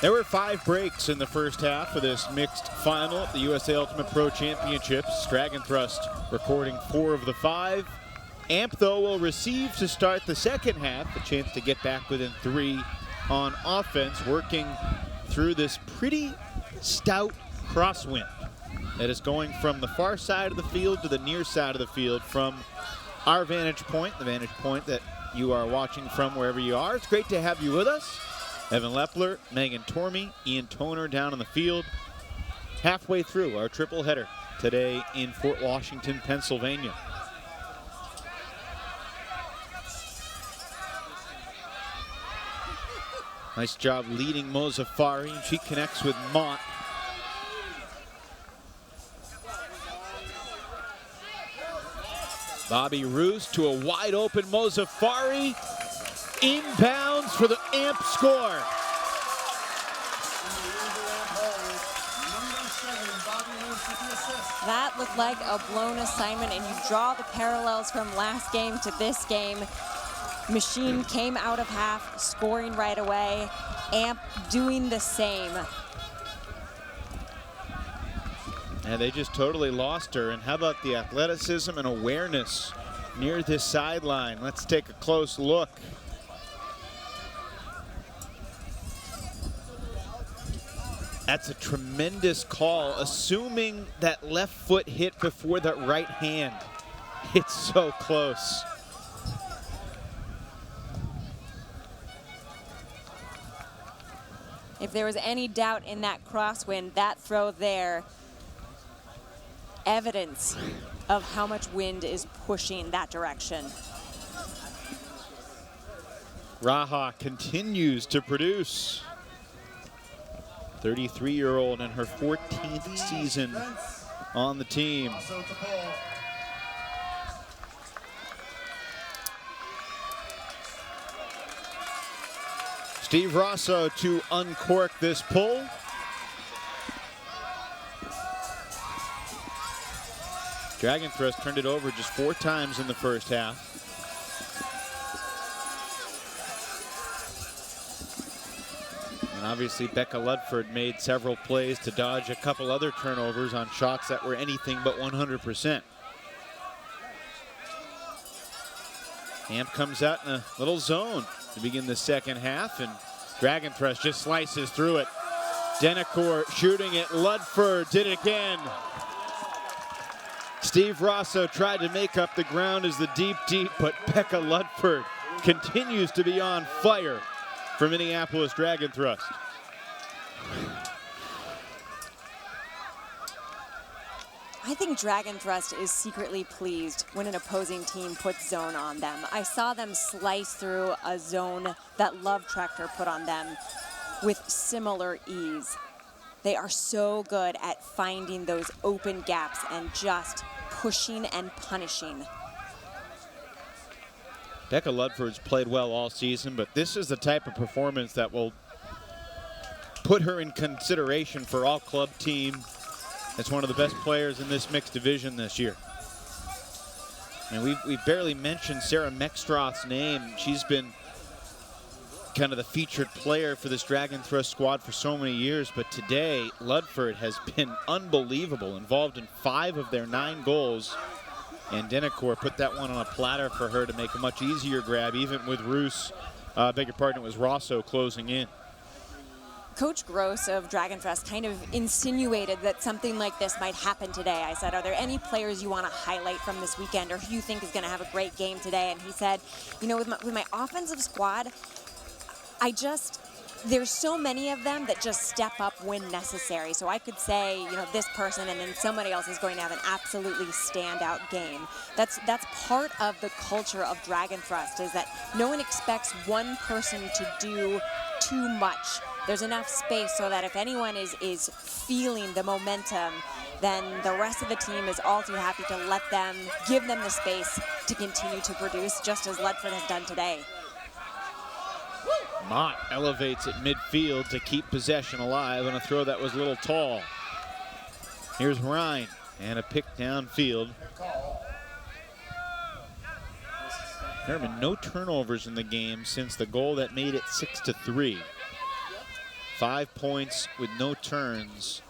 There were 5 breaks in the first half of this mixed final at the USA Ultimate Pro Championships. Dragon Thrust recording 4 of the 5. Amp, though, will receive to start the second half, a chance to get back within 3 on offense, working through this pretty stout crosswind that is going from the far side of the field to the near side of the field from our vantage point, the vantage point that you are watching from wherever you are. It's great to have you with us. Evan Lepler, Megan Tormey, Ian Toner down on the field. Halfway through our triple header today in Fort Washington, Pennsylvania. Nice job leading Mozafari. She connects with Mott. Bobby Roos to a wide open Mozafari. Inbounds for the Amp score. That looked like a blown assignment, and you draw the parallels from last game to this game. Machine came out of half, scoring right away. Amp doing the same. And they just totally lost her. And how about the athleticism and awareness near this sideline? Let's take a close look. That's a tremendous call, assuming that left foot hit before that right hand. It's so close. If there was any doubt in that crosswind, that throw there, evidence of how much wind is pushing that direction. Raha continues to produce. 33-year-old in her 14th season on the team. Steve Rosso to uncork this pull. Dragon Thrust turned it over just 4 times in the first half. And obviously Becca Ludford made several plays to dodge a couple other turnovers on shots that were anything but 100%. Amp comes out in a little zone to begin the second half, and Dragon Thrust just slices through it. Denicourt shooting it. Ludford did it again. Steve Rosso tried to make up the ground as the deep, but Becca Ludford continues to be on fire for Minneapolis Dragon Thrust. I think Dragon Thrust is secretly pleased when an opposing team puts zone on them. I saw them slice through a zone that Love Tractor put on them with similar ease. They are so good at finding those open gaps and just pushing and punishing. Becca Ludford's played well all season, but this is the type of performance that will put her in consideration for all club team. It's one of the best players in this mixed division this year. And we barely mentioned Sarah Meckstroth's name. She's been kind of the featured player for this Dragon Thrust squad for so many years, but today Ludford has been unbelievable, involved in 5 of their 9 goals, and Denicourt put that one on a platter for her to make a much easier grab, even with Roos, beg your pardon, it was Rosso closing in. Coach Gross of Dragon Thrust kind of insinuated that something like this might happen today. I said, are there any players you want to highlight from this weekend or who you think is going to have a great game today? And he said, you know, with my offensive squad, there's so many of them that just step up when necessary. So I could say, you know, this person, and then somebody else is going to have an absolutely standout game. That's part of the culture of Dragon Thrust, is that no one expects one person to do too much. There's enough space so that if anyone is feeling the momentum, then the rest of the team is all too happy to give them the space to continue to produce, just as Ludford has done today. Mott elevates at midfield to keep possession alive on a throw that was a little tall. Here's Ryan, and a pick downfield. There have been no turnovers in the game since the goal that made it 6-3. 5 points with no turns.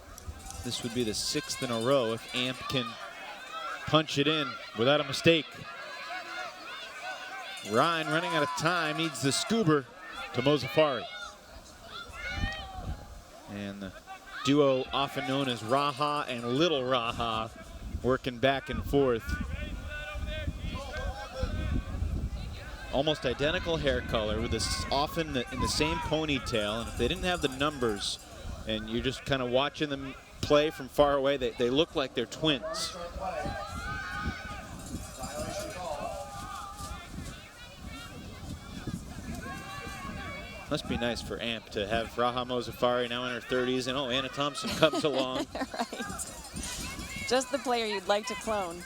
This would be the 6th in a row if Amp can punch it in without a mistake. Ryan running out of time, needs the scuba to Mozafari. And the duo often known as Raha and Little Raha working back and forth. Almost identical hair color, with this often in the same ponytail. And if they didn't have the numbers and you're just kind of watching them play from far away, they look like they're twins. Must be nice for Amp to have Raha Mozafari now in her 30s, and Anna Thompson comes along. Right. Just the player you'd like to clone.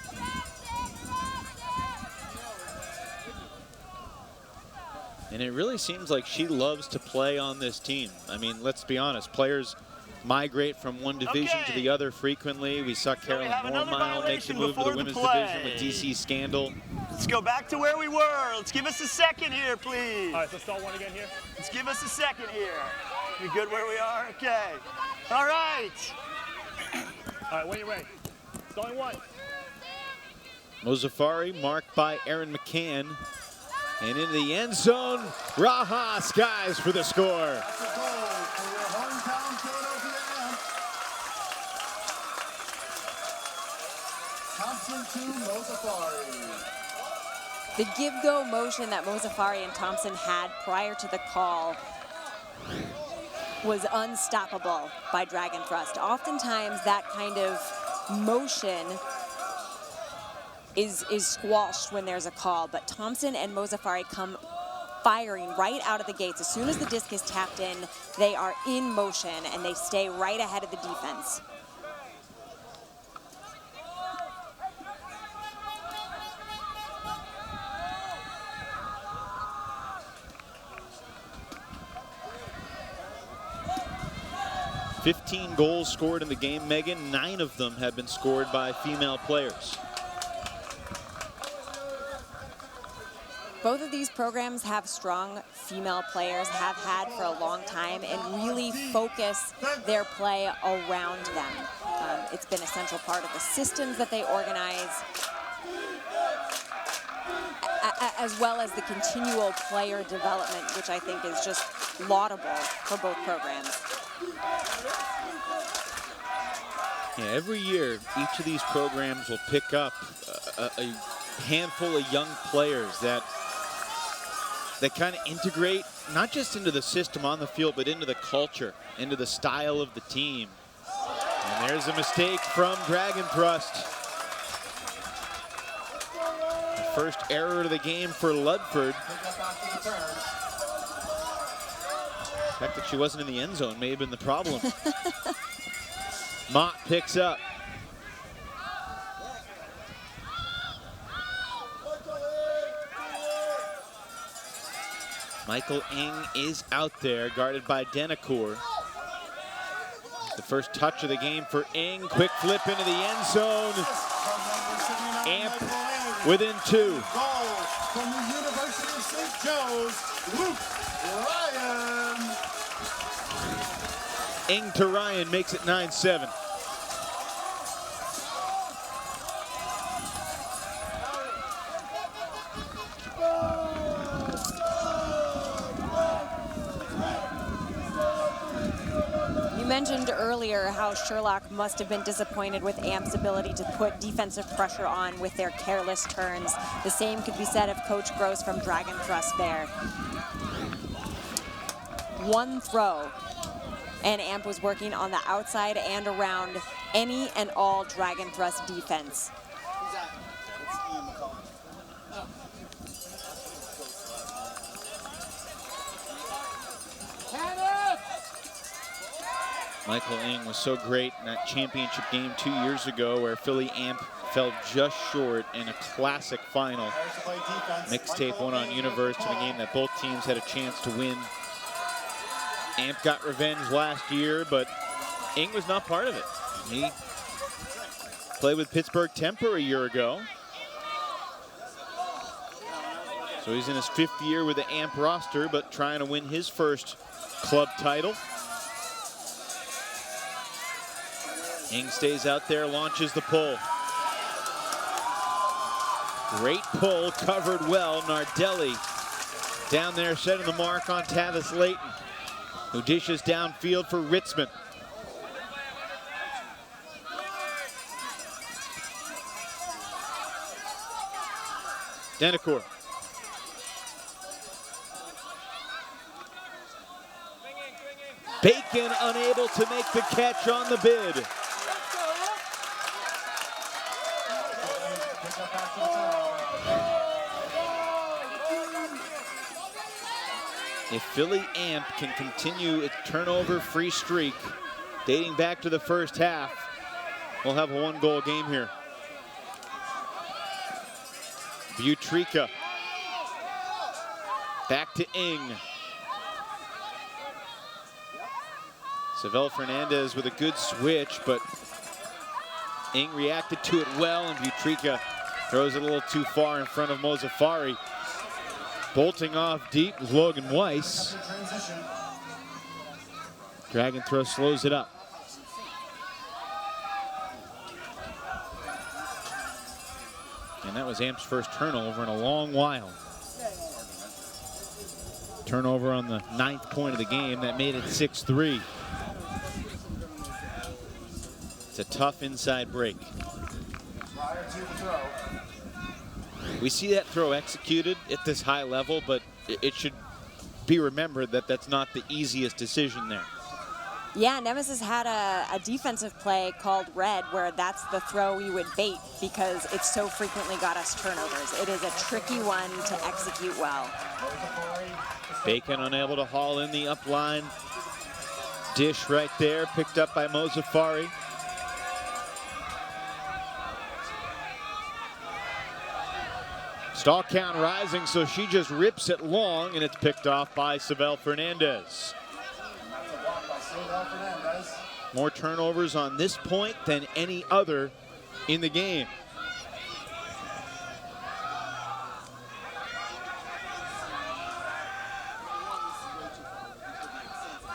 And it really seems like she loves to play on this team. I mean, let's be honest, players migrate from one division to the other frequently. We saw Carolyn Mormile make the move to the women's division with DC Scandal. Let's go back to where we were. Let's give us a second here, please. All right, so stall one again here. Let's give us a second here. You good where we are? Okay. All right. All right, when you're ready. Stalling one. Mozafari marked by Aaron McCann. And into the end zone, Raha skies for the score. That's a goal for your hometown Philadelphia Amp. Thompson to Mozafari. The give-go motion that Mozafari and Thompson had prior to the call was unstoppable by Dragon Thrust. Oftentimes that kind of motion is squashed when there's a call, but Thompson and Mozafari come firing right out of the gates. As soon as the disc is tapped in, they are in motion and they stay right ahead of the defense. "15 goals scored in the game, Megan. 9 of them have been scored by female players. Both of these programs have strong female players, have had for a long time, and really focus their play around them. It's been a central part of the systems that they organize. as well as the continual player development, which I think is just laudable for both programs. Yeah, every year, each of these programs will pick up a handful of young players that kind of integrate not just into the system on the field, but into the culture, into the style of the team. And there's a mistake from Dragon Thrust. First error of the game for Ludford. The fact that she wasn't in the end zone may have been the problem. Mott picks up. Michael Ng is out there, guarded by Denicourt. The first touch of the game for Ng. Quick flip into the end zone. Amp within 2. Goal from the University of St. Joe's, Luke Ryan. Ng to Ryan makes it 9-7. You mentioned earlier how Sherlock must have been disappointed with Amp's ability to put defensive pressure on with their careless turns. The same could be said of Coach Gross from Dragon Thrust there. One throw, and Amp was working on the outside and around any and all Dragon Thrust defense. Michael Ng was so great in that championship game 2 years ago where Philly Amp fell just short in a classic final. Mixtape won on Universe in a game that both teams had a chance to win. Amp got revenge last year, but Ng was not part of it. He played with Pittsburgh Temper a year ago. So he's in his 5th year with the Amp roster, but trying to win his first club title. Ng stays out there, launches the pull. Great pull, covered well. Nardelli down there setting the mark on Tavis Layton, who dishes downfield for Ritzman. Denicourt. Bacon unable to make the catch on the bid. If Philly Amp can continue its turnover-free streak dating back to the first half, we'll have a 1-goal game here. Butrica. Back to Ng. Savell Fernandez with a good switch, but Ng reacted to it well, and Butrica throws it a little too far in front of Mozafari. Bolting off deep with Logan Weiss. Dragon Thrust slows it up. And that was Amp's first turnover in a long while. Turnover on the 9th point of the game. That made it 6-3. It's a tough inside break. Prior to the throw. We see that throw executed at this high level, but it should be remembered that that's not the easiest decision there. Yeah, Nemesis had a defensive play called red where that's the throw we would bait because it so frequently got us turnovers. It is a tricky one to execute well. Bacon unable to haul in the up line. Dish right there, picked up by Mozafari. Stall count rising, so she just rips it long, and it's picked off by Savell Fernandez. More turnovers on this point than any other in the game.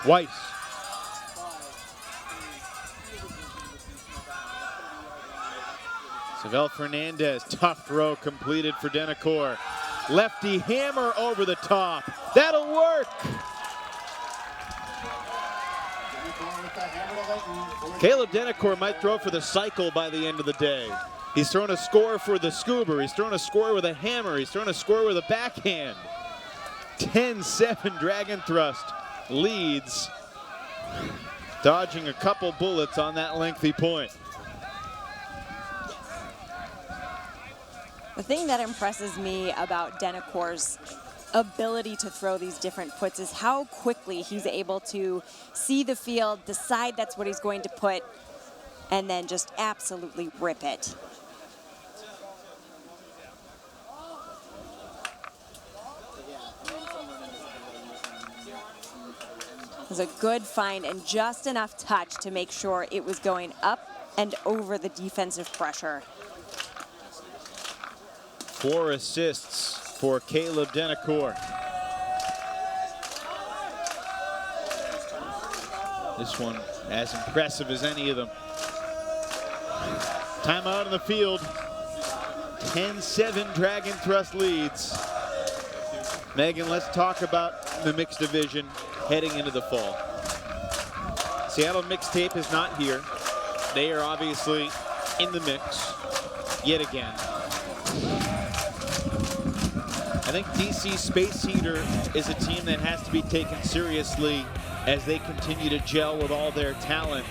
Weiss. Savell Fernandez, tough throw completed for Denicourt. Lefty hammer over the top. That'll work. Caleb Denicourt might throw for the cycle by the end of the day. He's thrown a score for the scuba. He's thrown a score with a hammer. He's thrown a score with a backhand. 10-7 Dragon Thrust leads, dodging a couple bullets on that lengthy point. The thing that impresses me about Denicourt's ability to throw these different puts is how quickly he's able to see the field, decide that's what he's going to put, and then just absolutely rip it. It was a good find and just enough touch to make sure it was going up and over the defensive pressure. 4 assists for Caleb Denicourt. This one as impressive as any of them. Timeout on the field. 10-7 Dragon Thrust leads. Megan, let's talk about the mixed division heading into the fall. Seattle Mixtape is not here. They are obviously in the mix yet again. I think DC Space Heater is a team that has to be taken seriously as they continue to gel with all their talent.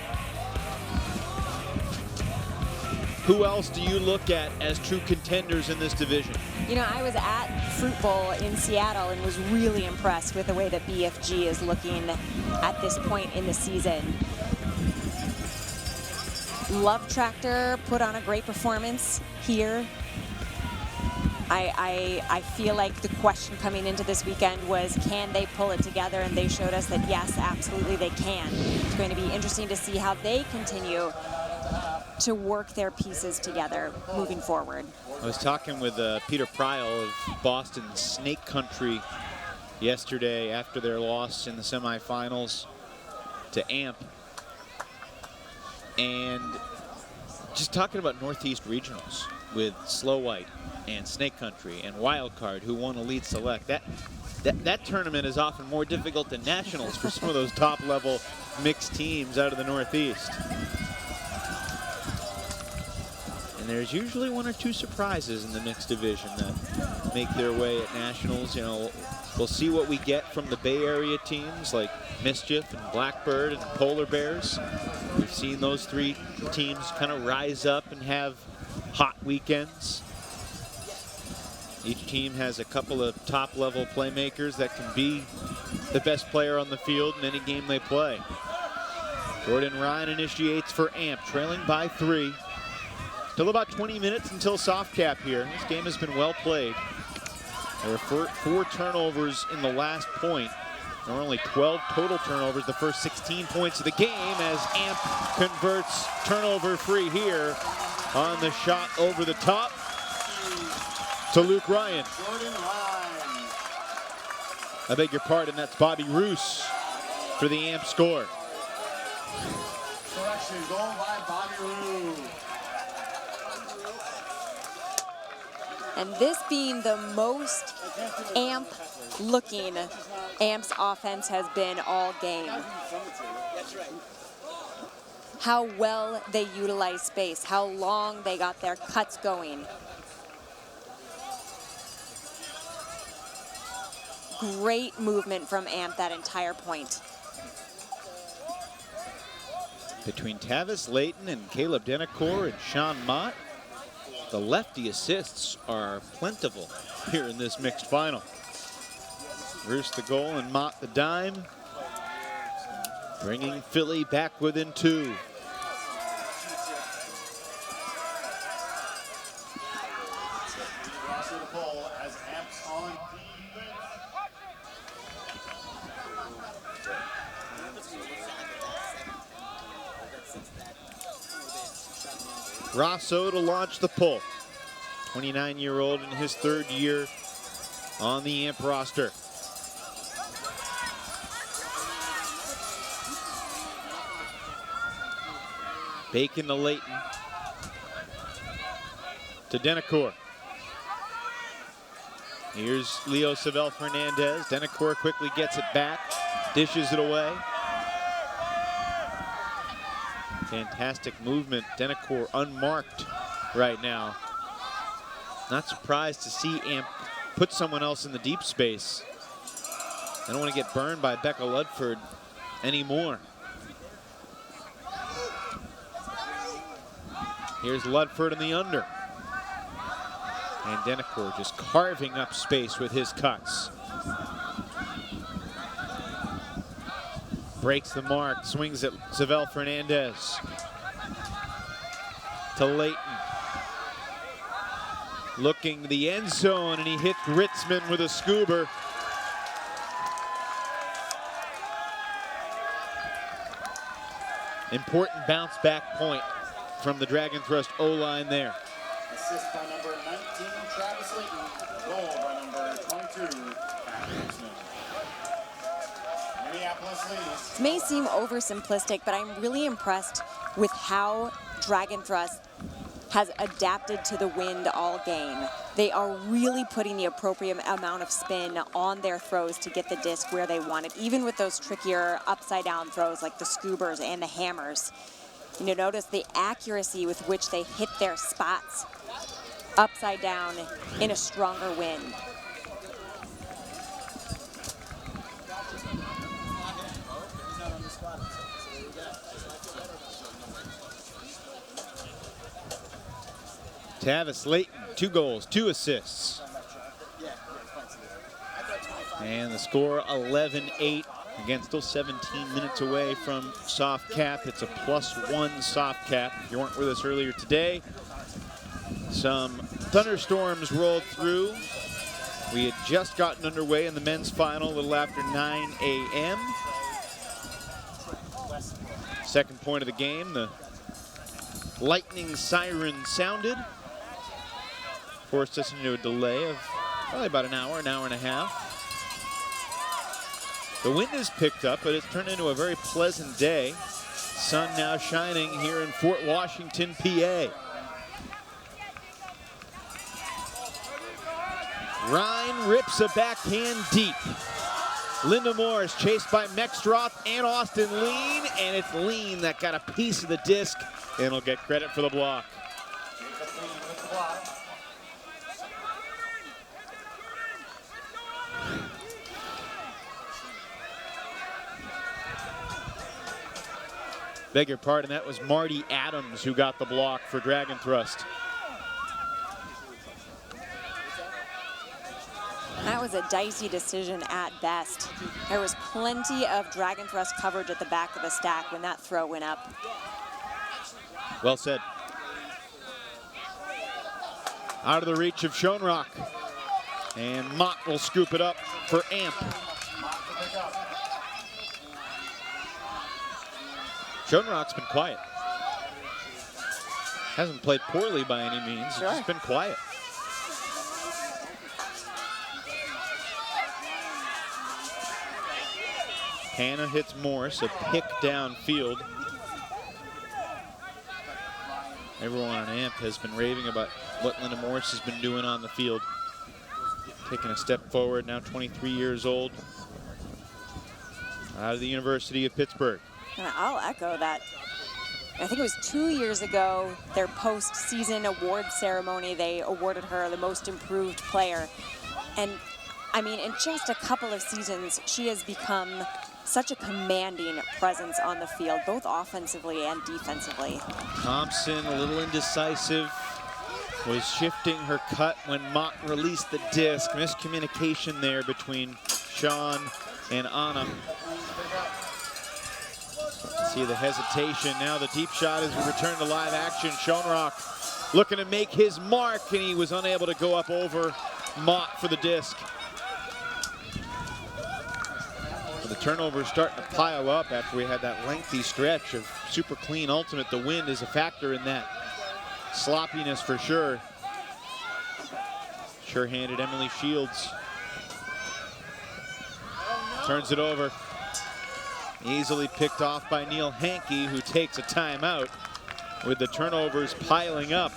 Who else do you look at as true contenders in this division? You know, I was at Fruit Bowl in Seattle and was really impressed with the way that BFG is looking at this point in the season. Love Tractor put on a great performance here. I feel like the question coming into this weekend was, can they pull it together? And they showed us that yes, absolutely they can. It's going to be interesting to see how they continue to work their pieces together moving forward. I was talking with Peter Pryl of Boston Snake Country yesterday after their loss in the semifinals to AMP. And just talking about Northeast Regionals with Slow White and Snake Country and Wildcard, who won a lead select. That tournament is often more difficult than nationals for some of those top-level mixed teams out of the Northeast. And there's usually 1 or 2 surprises in the mixed division that make their way at nationals. You know, we'll see what we get from the Bay Area teams like Mischief and Blackbird and Polar Bears. We've seen those 3 teams kind of rise up and have hot weekends. Each team has a couple of top-level playmakers that can be the best player on the field in any game they play. Jordan Ryan initiates for AMP, trailing by 3. Still about 20 minutes until soft cap here. This game has been well played. There were 4 turnovers in the last point. There were only 12 total turnovers the first 16 points of the game as AMP converts turnover free here on the shot over the top to Luke Ryan. I beg your pardon, that's Bobby Roos for the AMP score. Selection goal by Bobby Roos. And this being the most AMP-looking AMP's offense has been all game. How well they utilize space, how long they got their cuts going. Great movement from AMP that entire point. Between Tavis Layton and Caleb Denicourt and Sean Mott, the lefty assists are plentiful here in this mixed final. Roos the goal and Mott the dime, bringing Philly back within 2. Rosso to launch the pull. 29-year-old in his 3rd year on the AMP roster. Bacon to Layton. To Denicourt. Here's Leo Savel Fernandez. Denacor quickly gets it back, dishes it away. Fantastic movement. Denacor unmarked right now. Not surprised to see Amp put someone else in the deep space. I don't want to get burned by Becca Ludford anymore. Here's Ludford in the under. And Denacor just carving up space with his cuts. Breaks the mark, swings at Savel Fernandez. To Leighton. Looking the end zone, and he hit Ritzman with a scuba. Important bounce back point from the Dragon Thrust O-line there. Assist by number 19, Travis Leighton. Goal by number 22, Pat Ritzman. Minneapolis leads. It may seem oversimplistic, but I'm really impressed with how Dragon Thrust has adapted to the wind all game. They are really putting the appropriate amount of spin on their throws to get the disc where they want it, even with those trickier upside down throws like the scoobers and the hammers. You notice the accuracy with which they hit their spots upside down in a stronger wind. Tavis Leighton, 2 goals, 2 assists. And the score 11-8. Again, still 17 minutes away from soft cap. It's a +1 soft cap. If you weren't with us earlier today, some thunderstorms rolled through. We had just gotten underway in the men's final a little after 9 a.m. Second point of the game, the lightning siren sounded. Forced us into a delay of probably about an hour and a half. The wind has picked up, but it's turned into a very pleasant day. Sun now shining here in Fort Washington, PA. Ryan rips a backhand deep. Linda Morris chased by Mextroth and Austin Lean, and it's Lean that got a piece of the disc, and will get credit for the block. Beg your pardon, that was Marty Adams who got the block for Dragon Thrust. That was a dicey decision at best. There was plenty of Dragon Thrust coverage at the back of the stack when that throw went up. Well said. Out of the reach of Schoenrock. And Mott will scoop it up for Amp. Schoenrock's been quiet. Hasn't played poorly by any means, Sure. Just been quiet. Hannah hits Morris, a pick downfield. Everyone on Amp has been raving about what Linda Morris has been doing on the field. Taking a step forward, now 23 years old. Out of the University of Pittsburgh. And I'll echo that. I think it was 2 years ago, their post-season award ceremony, they awarded her the most improved player. And I mean, in just a couple of seasons, she has become such a commanding presence on the field, both offensively and defensively. Thompson, a little indecisive, was shifting her cut when Mott released the disc. Miscommunication there between Sean and Anna. See the hesitation. Now the deep shot is returned to live action. Schoenrock looking to make his mark, and he was unable to go up over Mott for the disc. The turnovers starting to pile up after we had that lengthy stretch of super clean ultimate. The wind is a factor in that sloppiness for sure. Sure-handed Emily Shields turns it over. Easily picked off by Neil Hankey, who takes a timeout with the turnovers piling up.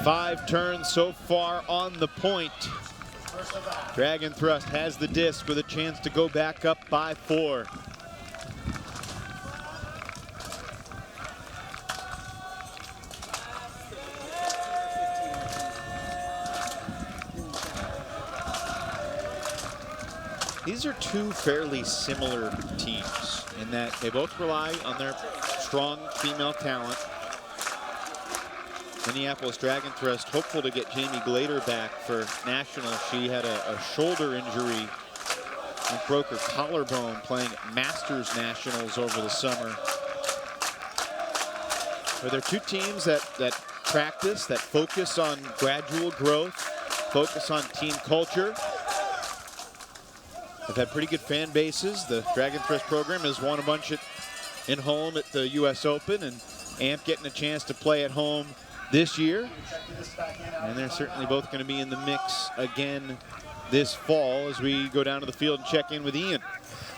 5 turns so far on the point. Dragon Thrust has the disc with a chance to go back up by 4. These are two fairly similar teams in that they both rely on their strong female talent. Minneapolis Dragon Thrust hopeful to get Jamie Glader back for nationals. She had a shoulder injury and broke her collarbone playing Masters Nationals over the summer. But they're two teams that practice, that focus on gradual growth, focus on team culture. They've had pretty good fan bases. The Dragon Thrust program has won a bunch in home at the US Open, and AMP getting a chance to play at home this year. And they're certainly both going to be in the mix again this fall as we go down to the field and check in with Ian.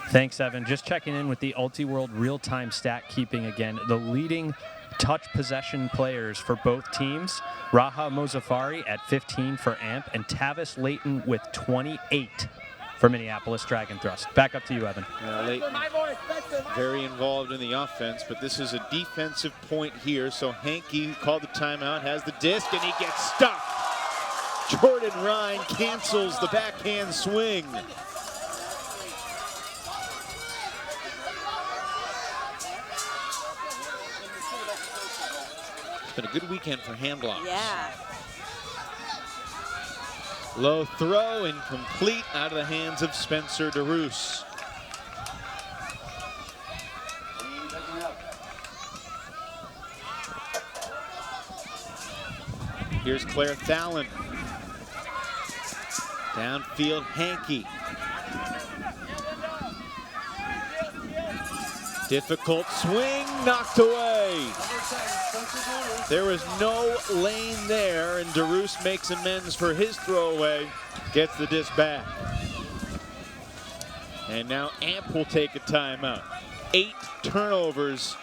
Thanks, Evan. Just checking in with the Ulti-World real-time stat keeping again. The leading touch possession players for both teams, Raha Mozaffari at 15 for AMP and Tavis Layton with 28 for Minneapolis Dragon Thrust. Back up to you, Evan. Layton very involved in the offense, but this is a defensive point here. So Hankey, who called the timeout, has the disc, and he gets stuck. Jordan Ryan cancels the backhand swing. It's been a good weekend for hand blocks. Yeah. Low throw, incomplete, out of the hands of Spencer DeRoos. Here's Claire Thalen. Downfield, Hankey. Difficult swing, knocked away. There was no lane there, and DeRoos makes amends for his throwaway, gets the disc back. And now AMP will take a timeout. 8 turnovers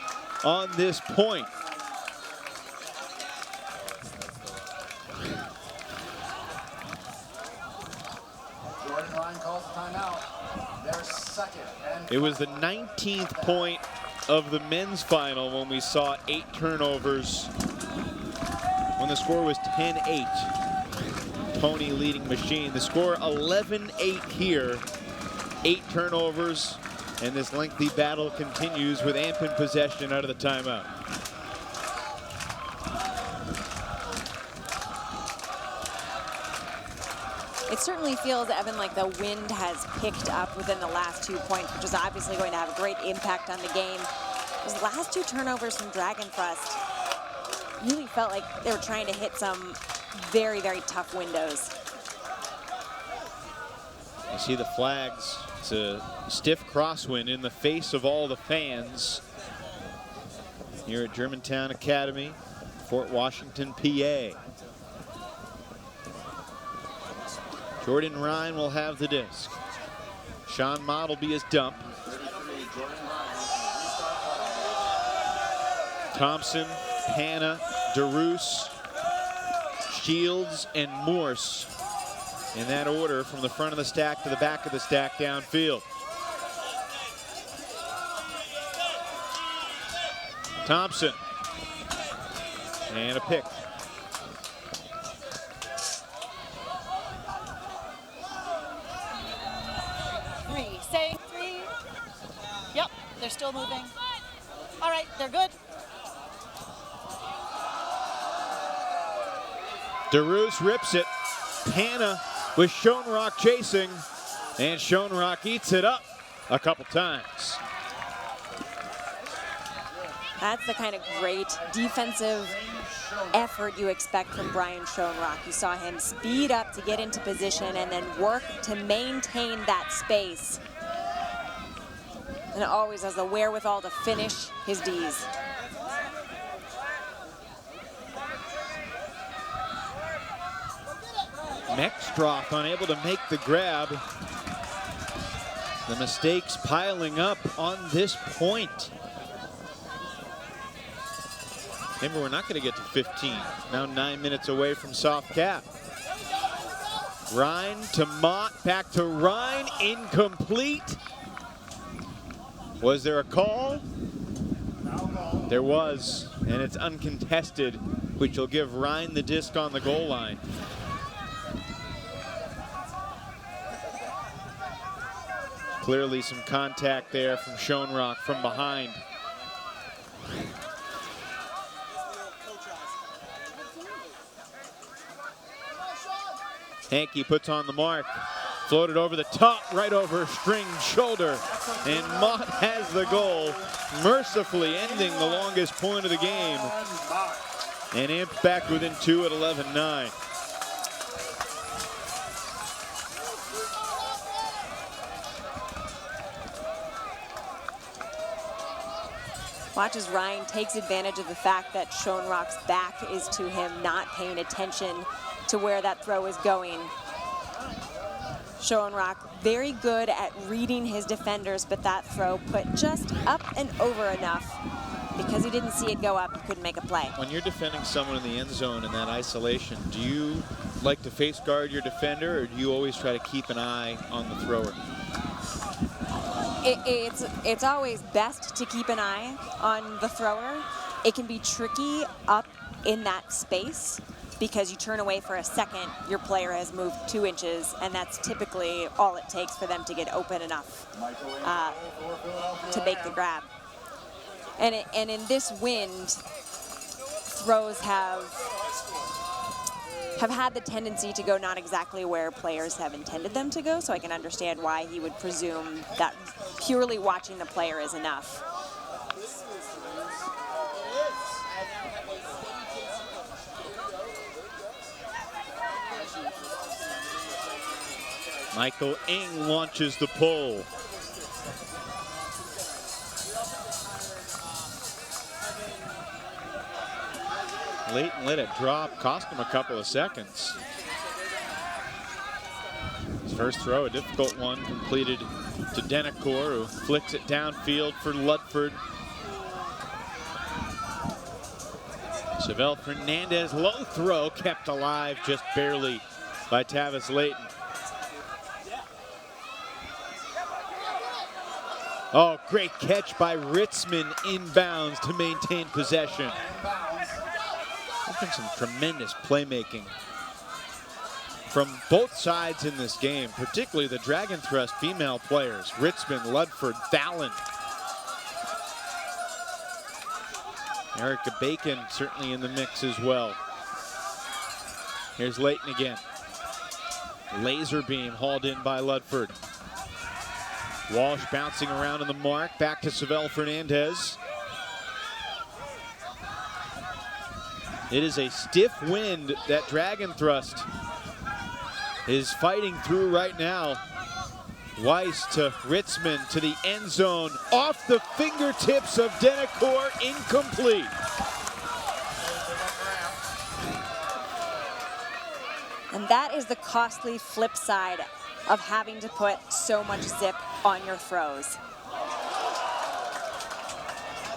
on this point. Jordan Ryan calls the timeout. Their second. It was the 19th point of the men's final when we saw 8 turnovers, when the score was 10-8. Pony leading machine. The score 11-8 here. 8 turnovers, and this lengthy battle continues with AMP in possession out of the timeout. It certainly feels, Evan, like the wind has picked up within the last 2 points, which is obviously going to have a great impact on the game. Those last 2 turnovers from Dragon Thrust really felt like they were trying to hit some very, very tough windows. You see the flags. It's a stiff crosswind in the face of all the fans here at Germantown Academy, Fort Washington, PA. Jordan Ryan will have the disc. Sean Mott will be his dump. Thompson, Hanna, DeRoos, Shields, and Morse in that order from the front of the stack to the back of the stack downfield. Thompson, and a pick. Say 3. Yep, they're still moving. All right, they're good. DeRoos rips it. Hanna with Schoenrock chasing, and Schoenrock eats it up a couple times. That's the kind of great defensive effort you expect from Brian Schoenrock. You saw him speed up to get into position and then work to maintain that space. And always has the wherewithal to finish his Ds. Meckstroth unable to make the grab. The mistakes piling up on this point. Remember, we're not going to get to 15. Now 9 minutes away from soft cap. Ryan to Mott, back to Ryan, incomplete. Was there a call? There was, and it's uncontested, which will give Ryan the disc on the goal line. Clearly some contact there from Schoenrock from behind. Hankey puts on the mark, floated over the top, right over String's shoulder, and Mott has the goal, mercifully ending the longest point of the game. And Amps back within 2 at 11-9. Watch as Ryan takes advantage of the fact that Schoenrock's back is to him, not paying attention to where that throw is going. Schoenrock very good at reading his defenders, but that throw put just up and over enough. Because he didn't see it go up, he couldn't make a play. When you're defending someone in the end zone in that isolation, do you like to face guard your defender, or do you always try to keep an eye on the thrower? It's always best to keep an eye on the thrower. It can be tricky up in that space because you turn away for a second, your player has moved 2 inches, and that's typically all it takes for them to get open enough to make the grab. And in this wind, throws have had the tendency to go not exactly where players have intended them to go, so I can understand why he would presume that purely watching the player is enough. Michael Ing launches the pull. Leighton let it drop, cost him a couple of seconds. His first throw, a difficult one, completed to Denicourt, who flicks it downfield for Ludford. Chevelle Fernandez, low throw, kept alive just barely by Tavis Leighton. Oh, great catch by Ritzman inbounds to maintain possession. There's been some tremendous playmaking from both sides in this game, particularly the Dragon Thrust female players, Ritzman, Ludford, Fallon. Erica Bacon certainly in the mix as well. Here's Leighton again. Laser beam hauled in by Ludford. Walsh bouncing around in the mark, back to Chevelle Fernandez. It is a stiff wind that Dragon Thrust is fighting through right now. Weiss to Ritzman to the end zone, off the fingertips of Denicourt, incomplete. And that is the costly flip side of having to put so much zip on your throws.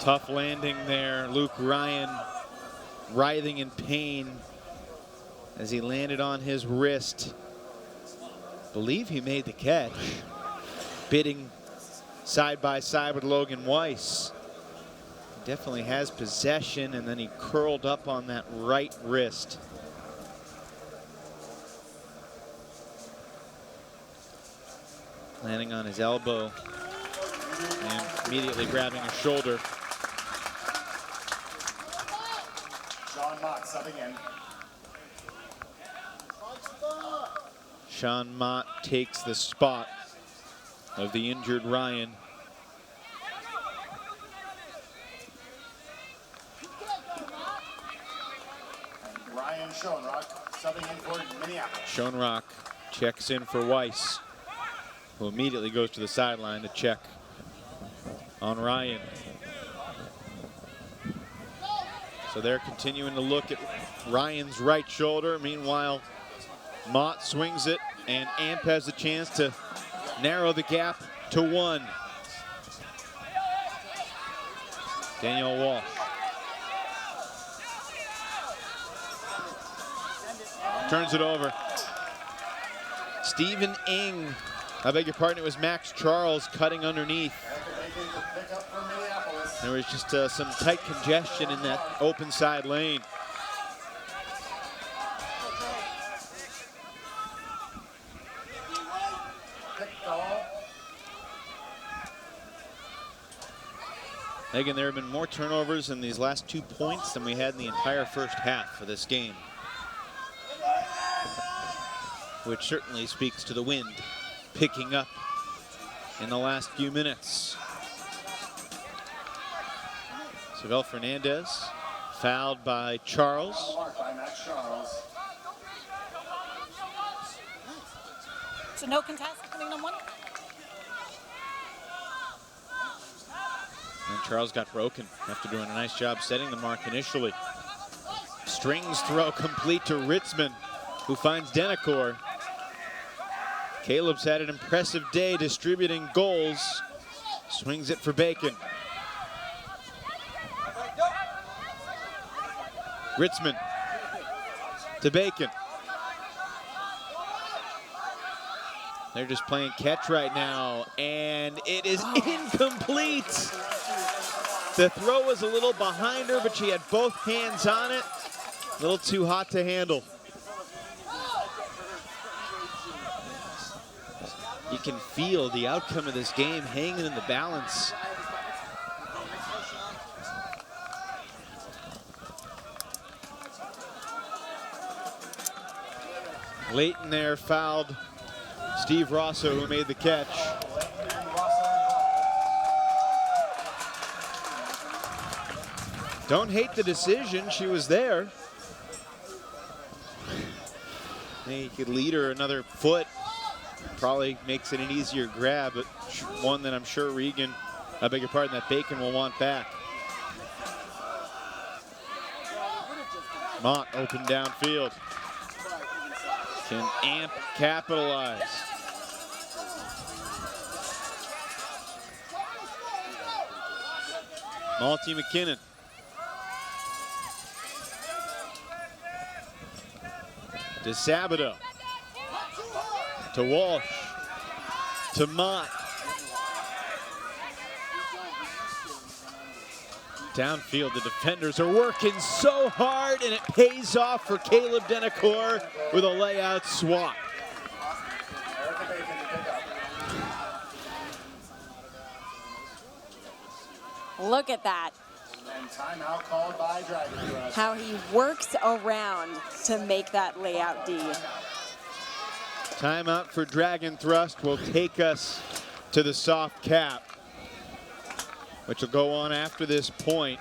Tough landing there. Luke Ryan writhing in pain as he landed on his wrist. Believe he made the catch. Bidding side by side with Logan Weiss. Definitely has possession, and then he curled up on that right wrist. Landing on his elbow and immediately grabbing his shoulder. Sean Mott subbing in. Sean Mott takes the spot of the injured Ryan. And Ryan Schoenrock subbing in for Minneapolis. Schoenrock checks in for Weiss, who immediately goes to the sideline to check on Ryan. So they're continuing to look at Ryan's right shoulder. Meanwhile, Mott swings it, and Amp has the chance to narrow the gap to 1. Danielle Walsh. Turns it over. Stephen Ing. I beg your pardon, it was Max Charles cutting underneath. There was just some tight congestion in that open side lane. Again, there have been more turnovers in these last 2 points than we had in the entire first half of this game, which certainly speaks to the wind picking up in the last few minutes. Isabel Fernandez fouled by Charles. So no contest coming on one. And Charles got broken after doing a nice job setting the mark initially. Strings throw complete to Ritzman, who finds Denacor. Caleb's had an impressive day distributing goals. Swings it for Bacon. Ritzman to Bacon. They're just playing catch right now, and it is incomplete. The throw was a little behind her, but she had both hands on it. A little too hot to handle. You can feel the outcome of this game hanging in the balance. Leighton there fouled Steve Rosso, who made the catch. Don't hate the decision, she was there. He could lead her another foot. Probably makes it an easier grab, but one that I'm sure Regan, I beg your pardon, that Bacon will want back. Mott open downfield. Can Amp capitalize? Malty McKinnon. To Sabato. To Walsh. To Mott. Downfield, the defenders are working so hard, and it pays off for Caleb Denacor with a layout swap. Look at that. And timeout called by Dragon Thrust. How he works around to make that layout D. Timeout for Dragon Thrust will take us to the soft cap, which will go on after this point.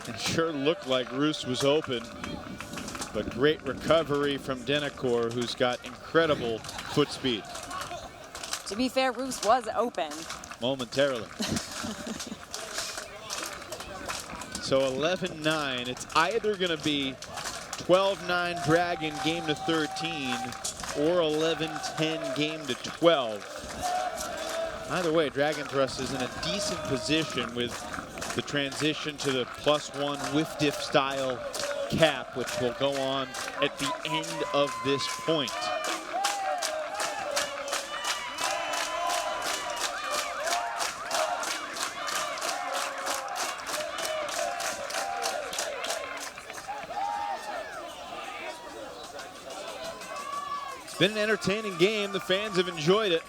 It sure looked like Roos was open, but great recovery from Denacor, who's got incredible foot speed. To be fair, Roos was open. Momentarily. So 11-9, it's either gonna be 12-9 Dragon game to 13 or 11-10 game to 12. Either way, Dragon Thrust is in a decent position with the transition to the +1 whiff diff style cap, which will go on at the end of this point. It's been an entertaining game. The fans have enjoyed it.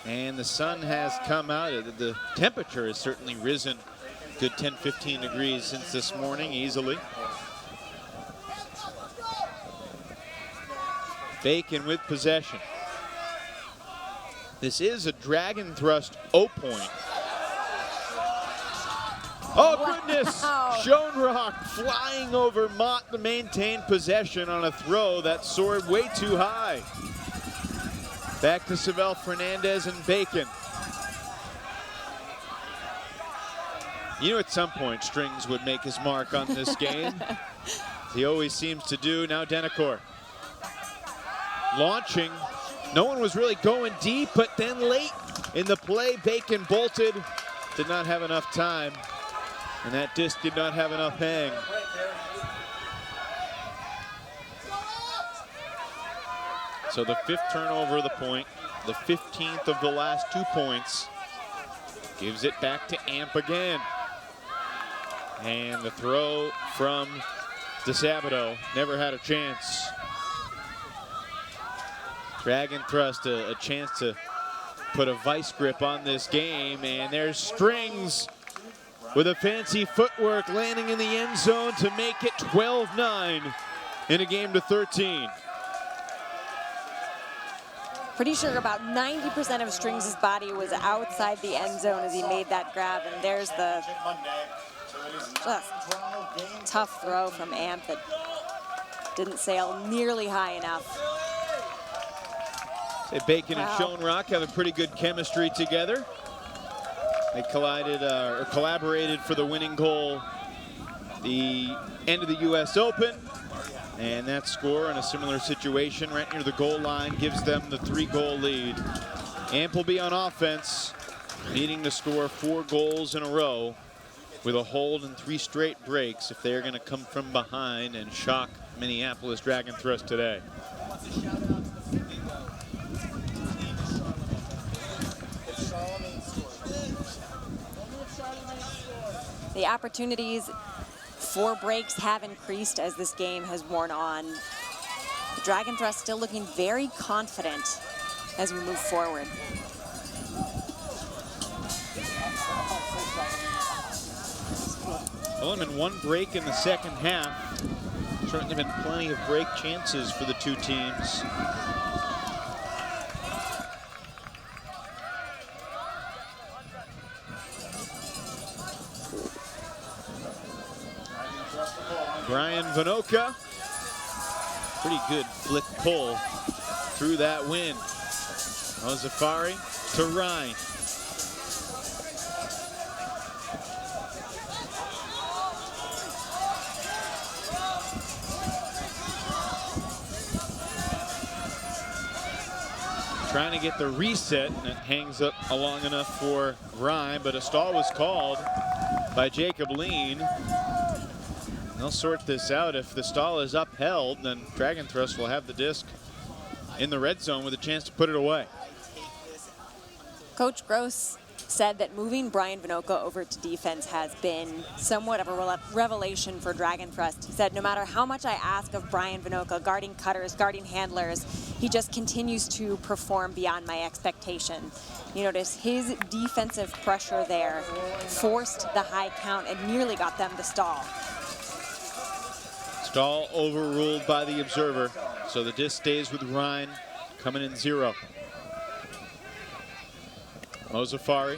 And the sun has come out. The temperature has certainly risen a good 10-15 degrees since this morning, easily. Bacon with possession. This is a Dragon Thrust O point. Oh, goodness! Schoenrock flying over Mott to maintain possession on a throw that soared way too high. Back to Isabel Fernandez and Bacon. You know, at some point, Strings would make his mark on this game. He always seems to do. Now Denacor. Launching. No one was really going deep, but then late in the play, Bacon bolted. Did not have enough time. And that disc did not have enough hang. So the 5th turnover of the point, the 15th of the last 2 points. Gives it back to Amp again. And the throw from DeSabato never had a chance. Dragon Thrust a chance to put a vice grip on this game, and there's Strings with a fancy footwork landing in the end zone to make it 12-9 in a game to 13. Pretty sure about 90% of Strings' body was outside the end zone as he made that grab, and there's the just tough throw from Amp that didn't sail nearly high enough. Say Bacon and Schoenrock have a pretty good chemistry together. They collided or collaborated for the winning goal the end of the U.S. Open. And that score in a similar situation right near the goal line gives them the 3-goal lead. Amp will be on offense, needing to score 4 goals in a row with a hold and 3 straight breaks if they're going to come from behind and shock Minneapolis Dragon Thrust today. The opportunities for breaks have increased as this game has worn on. The Dragon Thrust still looking very confident as we move forward. Only been 1 break in the second half. Certainly been plenty of break chances for the 2 teams. Brian Vanoka, pretty good flick pull through that wind. Ozafari to Ryan. Trying to get the reset, and it hangs up long enough for Ryan, but a stall was called by Jacob Lean. They'll sort this out. If the stall is upheld, then Dragon Thrust will have the disc in the red zone with a chance to put it away. Coach Gross said that moving Brian Vanoka over to defense has been somewhat of a revelation for Dragon Thrust. He said, no matter how much I ask of Brian Vanoka, guarding cutters, guarding handlers, he just continues to perform beyond my expectation. You notice his defensive pressure there forced the high count and nearly got them the stall. Stall overruled by the observer, so the disc stays with Ryan, coming in 0. Mozafari,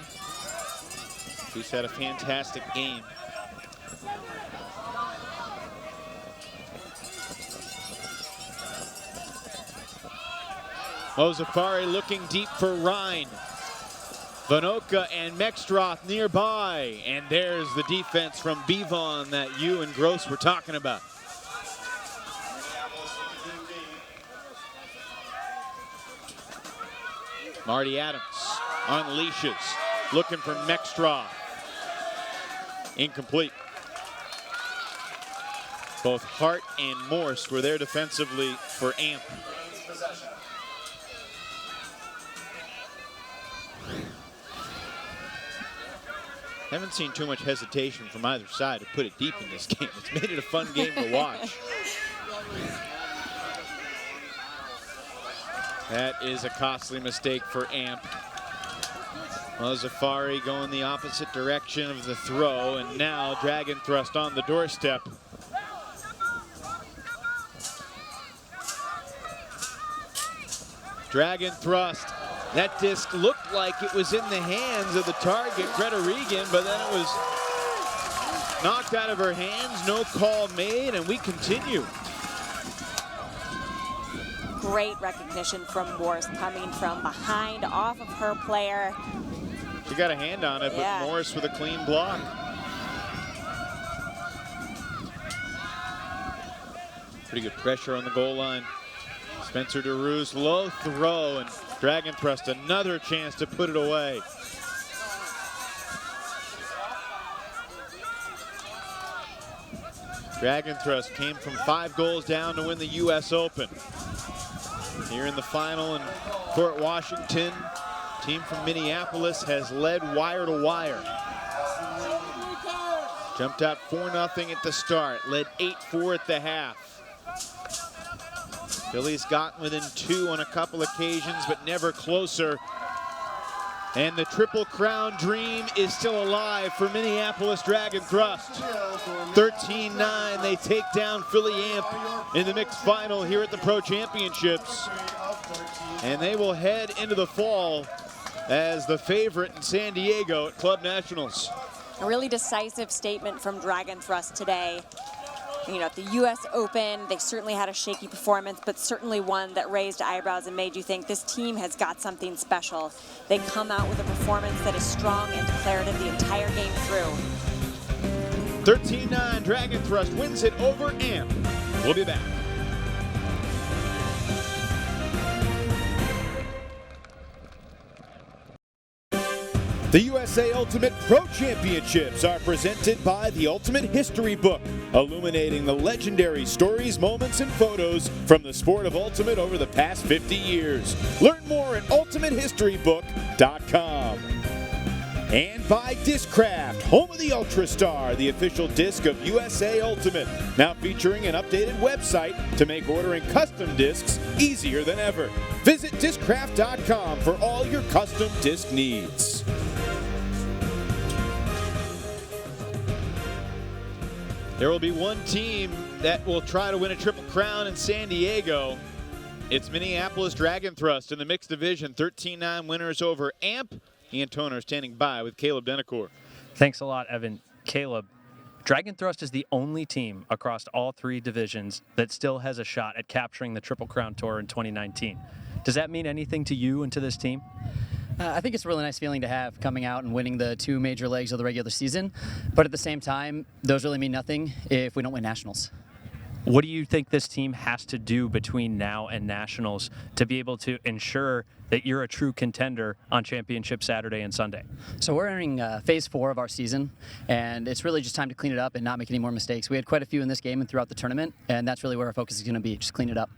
he's had a fantastic game. Mozafari looking deep for Ryan. Vanoka and Mextroth nearby, and there's the defense from Bevon that you and Gross were talking about. Marty Adams unleashes, looking for Mextroth. Incomplete. Both Hart and Morse were there defensively for Amp. Haven't seen too much hesitation from either side to put it deep in this game. It's made it a fun game to watch. That is a costly mistake for Amp. Mozafari going the opposite direction of the throw, and now Dragon Thrust on the doorstep. Dragon Thrust. That disc looked like it was in the hands of the target, Greta Regan, but then it was knocked out of her hands. No call made, and we continue. Great recognition from Morse coming from behind off of her player. She got a hand on it, but Morse with a clean block. Pretty good pressure on the goal line. Spencer DeRue's low throw, and Dragon Thrust another chance to put it away. Dragon Thrust came from 5 goals down to win the U.S. Open. here in the final in Fort Washington. Team from Minneapolis has led wire to wire. Jumped out 4-0 at the start, led 8-4 at the half. Philly's gotten within 2 on a couple occasions, but never closer. And the Triple Crown dream is still alive for Minneapolis Dragon Thrust. 13-9, they take down Philly Amp in the mixed final here at the Pro Championships. And they will head into the fall as the favorite in San Diego at Club Nationals. A really decisive statement from Dragon Thrust today. You know, at the U.S. Open, they certainly had a shaky performance, but certainly one that raised eyebrows and made you think this team has got something special. They come out with a performance that is strong and declarative the entire game through. 13-9, Dragon Thrust wins it over Amp. We'll be back. The USA Ultimate Pro Championships are presented by the Ultimate History Book, illuminating the legendary stories, moments, and photos from the sport of Ultimate over the past 50 years. Learn more at ultimatehistrybook.com. And by Discraft, home of the UltraStar, the official disc of USA Ultimate, now featuring an updated website to make ordering custom discs easier than ever. Visit Discraft.com for all your custom disc needs. There will be one team that will try to win a Triple Crown in San Diego. It's Minneapolis Dragon Thrust in the mixed division, 13-9 winners over Amp. Ian Toner standing by with Caleb Denicourt. Thanks a lot, Evan. Caleb, Dragon Thrust is the only team across all 3 divisions that still has a shot at capturing the Triple Crown Tour in 2019. Does that mean anything to you and to this team? I think it's a really nice feeling to have coming out and winning the 2 major legs of the regular season. But at the same time, those really mean nothing if we don't win nationals. What do you think this team has to do between now and nationals to be able to ensure that you're a true contender on Championship Saturday and Sunday? So we're entering phase 4 of our season, and it's really just time to clean it up and not make any more mistakes. We had quite a few in this game and throughout the tournament, and that's really where our focus is going to be, just clean it up.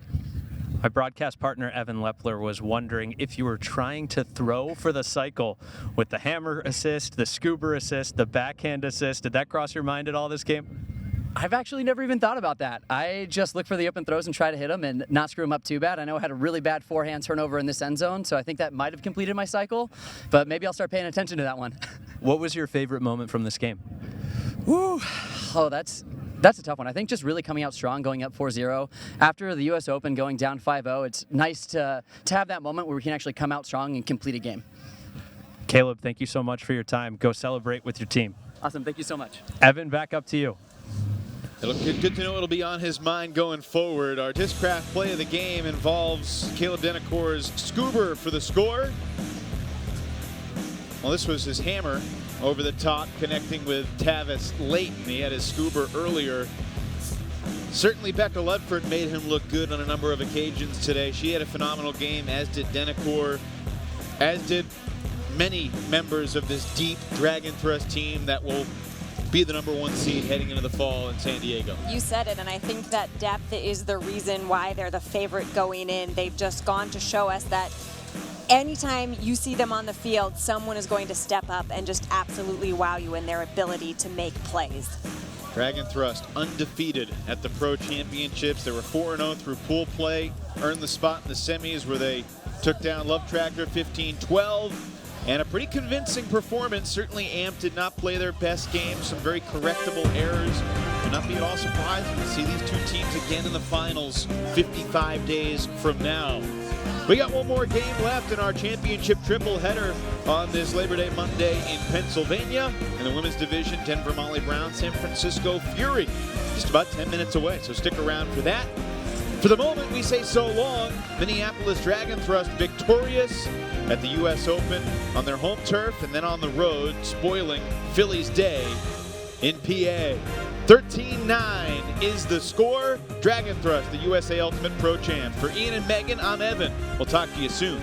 My broadcast partner, Evan Lepler, was wondering if you were trying to throw for the cycle with the hammer assist, the scuba assist, the backhand assist. Did that cross your mind at all this game? I've actually never even thought about that. I just look for the open throws and try to hit them and not screw them up too bad. I know I had a really bad forehand turnover in this end zone, so I think that might have completed my cycle, but maybe I'll start paying attention to that one. What was your favorite moment from this game? Woo. Oh, that's a tough one. I think just really coming out strong, going up 4-0. After the U.S. Open, going down 5-0, it's nice to have that moment where we can actually come out strong and complete a game. Caleb, thank you so much for your time. Go celebrate with your team. Awesome. Thank you so much. Evan, back up to you. It'll be good to know it'll be on his mind going forward. Our Discraft play of the game involves Caleb Denicourt's scuba for the score. Well, this was his hammer over the top, connecting with Tavis Layton. He had his scuba earlier. Certainly Becca Ludford made him look good on a number of occasions today. She had a phenomenal game, as did Denicourt, as did many members of this deep Dragon Thrust team that will be the #1 seed heading into the fall in San Diego. You said it, and I think that depth is the reason why they're the favorite going in. They've just gone to show us that anytime you see them on the field, someone is going to step up and just absolutely wow you in their ability to make plays. Dragon Thrust undefeated at the Pro Championships. They were 4-0 through pool play, earned the spot in the semis where they took down Love Tractor 15-12. And a pretty convincing performance. Certainly Amp did not play their best game. Some very correctable errors. Would not be at all surprising to see these 2 teams again in the finals 55 days from now. We got one more game left in our championship triple header on this Labor Day Monday in Pennsylvania. In the women's division, Denver Molly Brown, San Francisco Fury. Just about 10 minutes away, so stick around for that. For the moment, we say so long. Minneapolis Dragon Thrust victorious at the U.S. Open on their home turf and then on the road, spoiling Philly's day in PA. 13-9 is the score. Dragon Thrust, the USA Ultimate Pro Champ. For Ian and Megan, I'm Evan. We'll talk to you soon.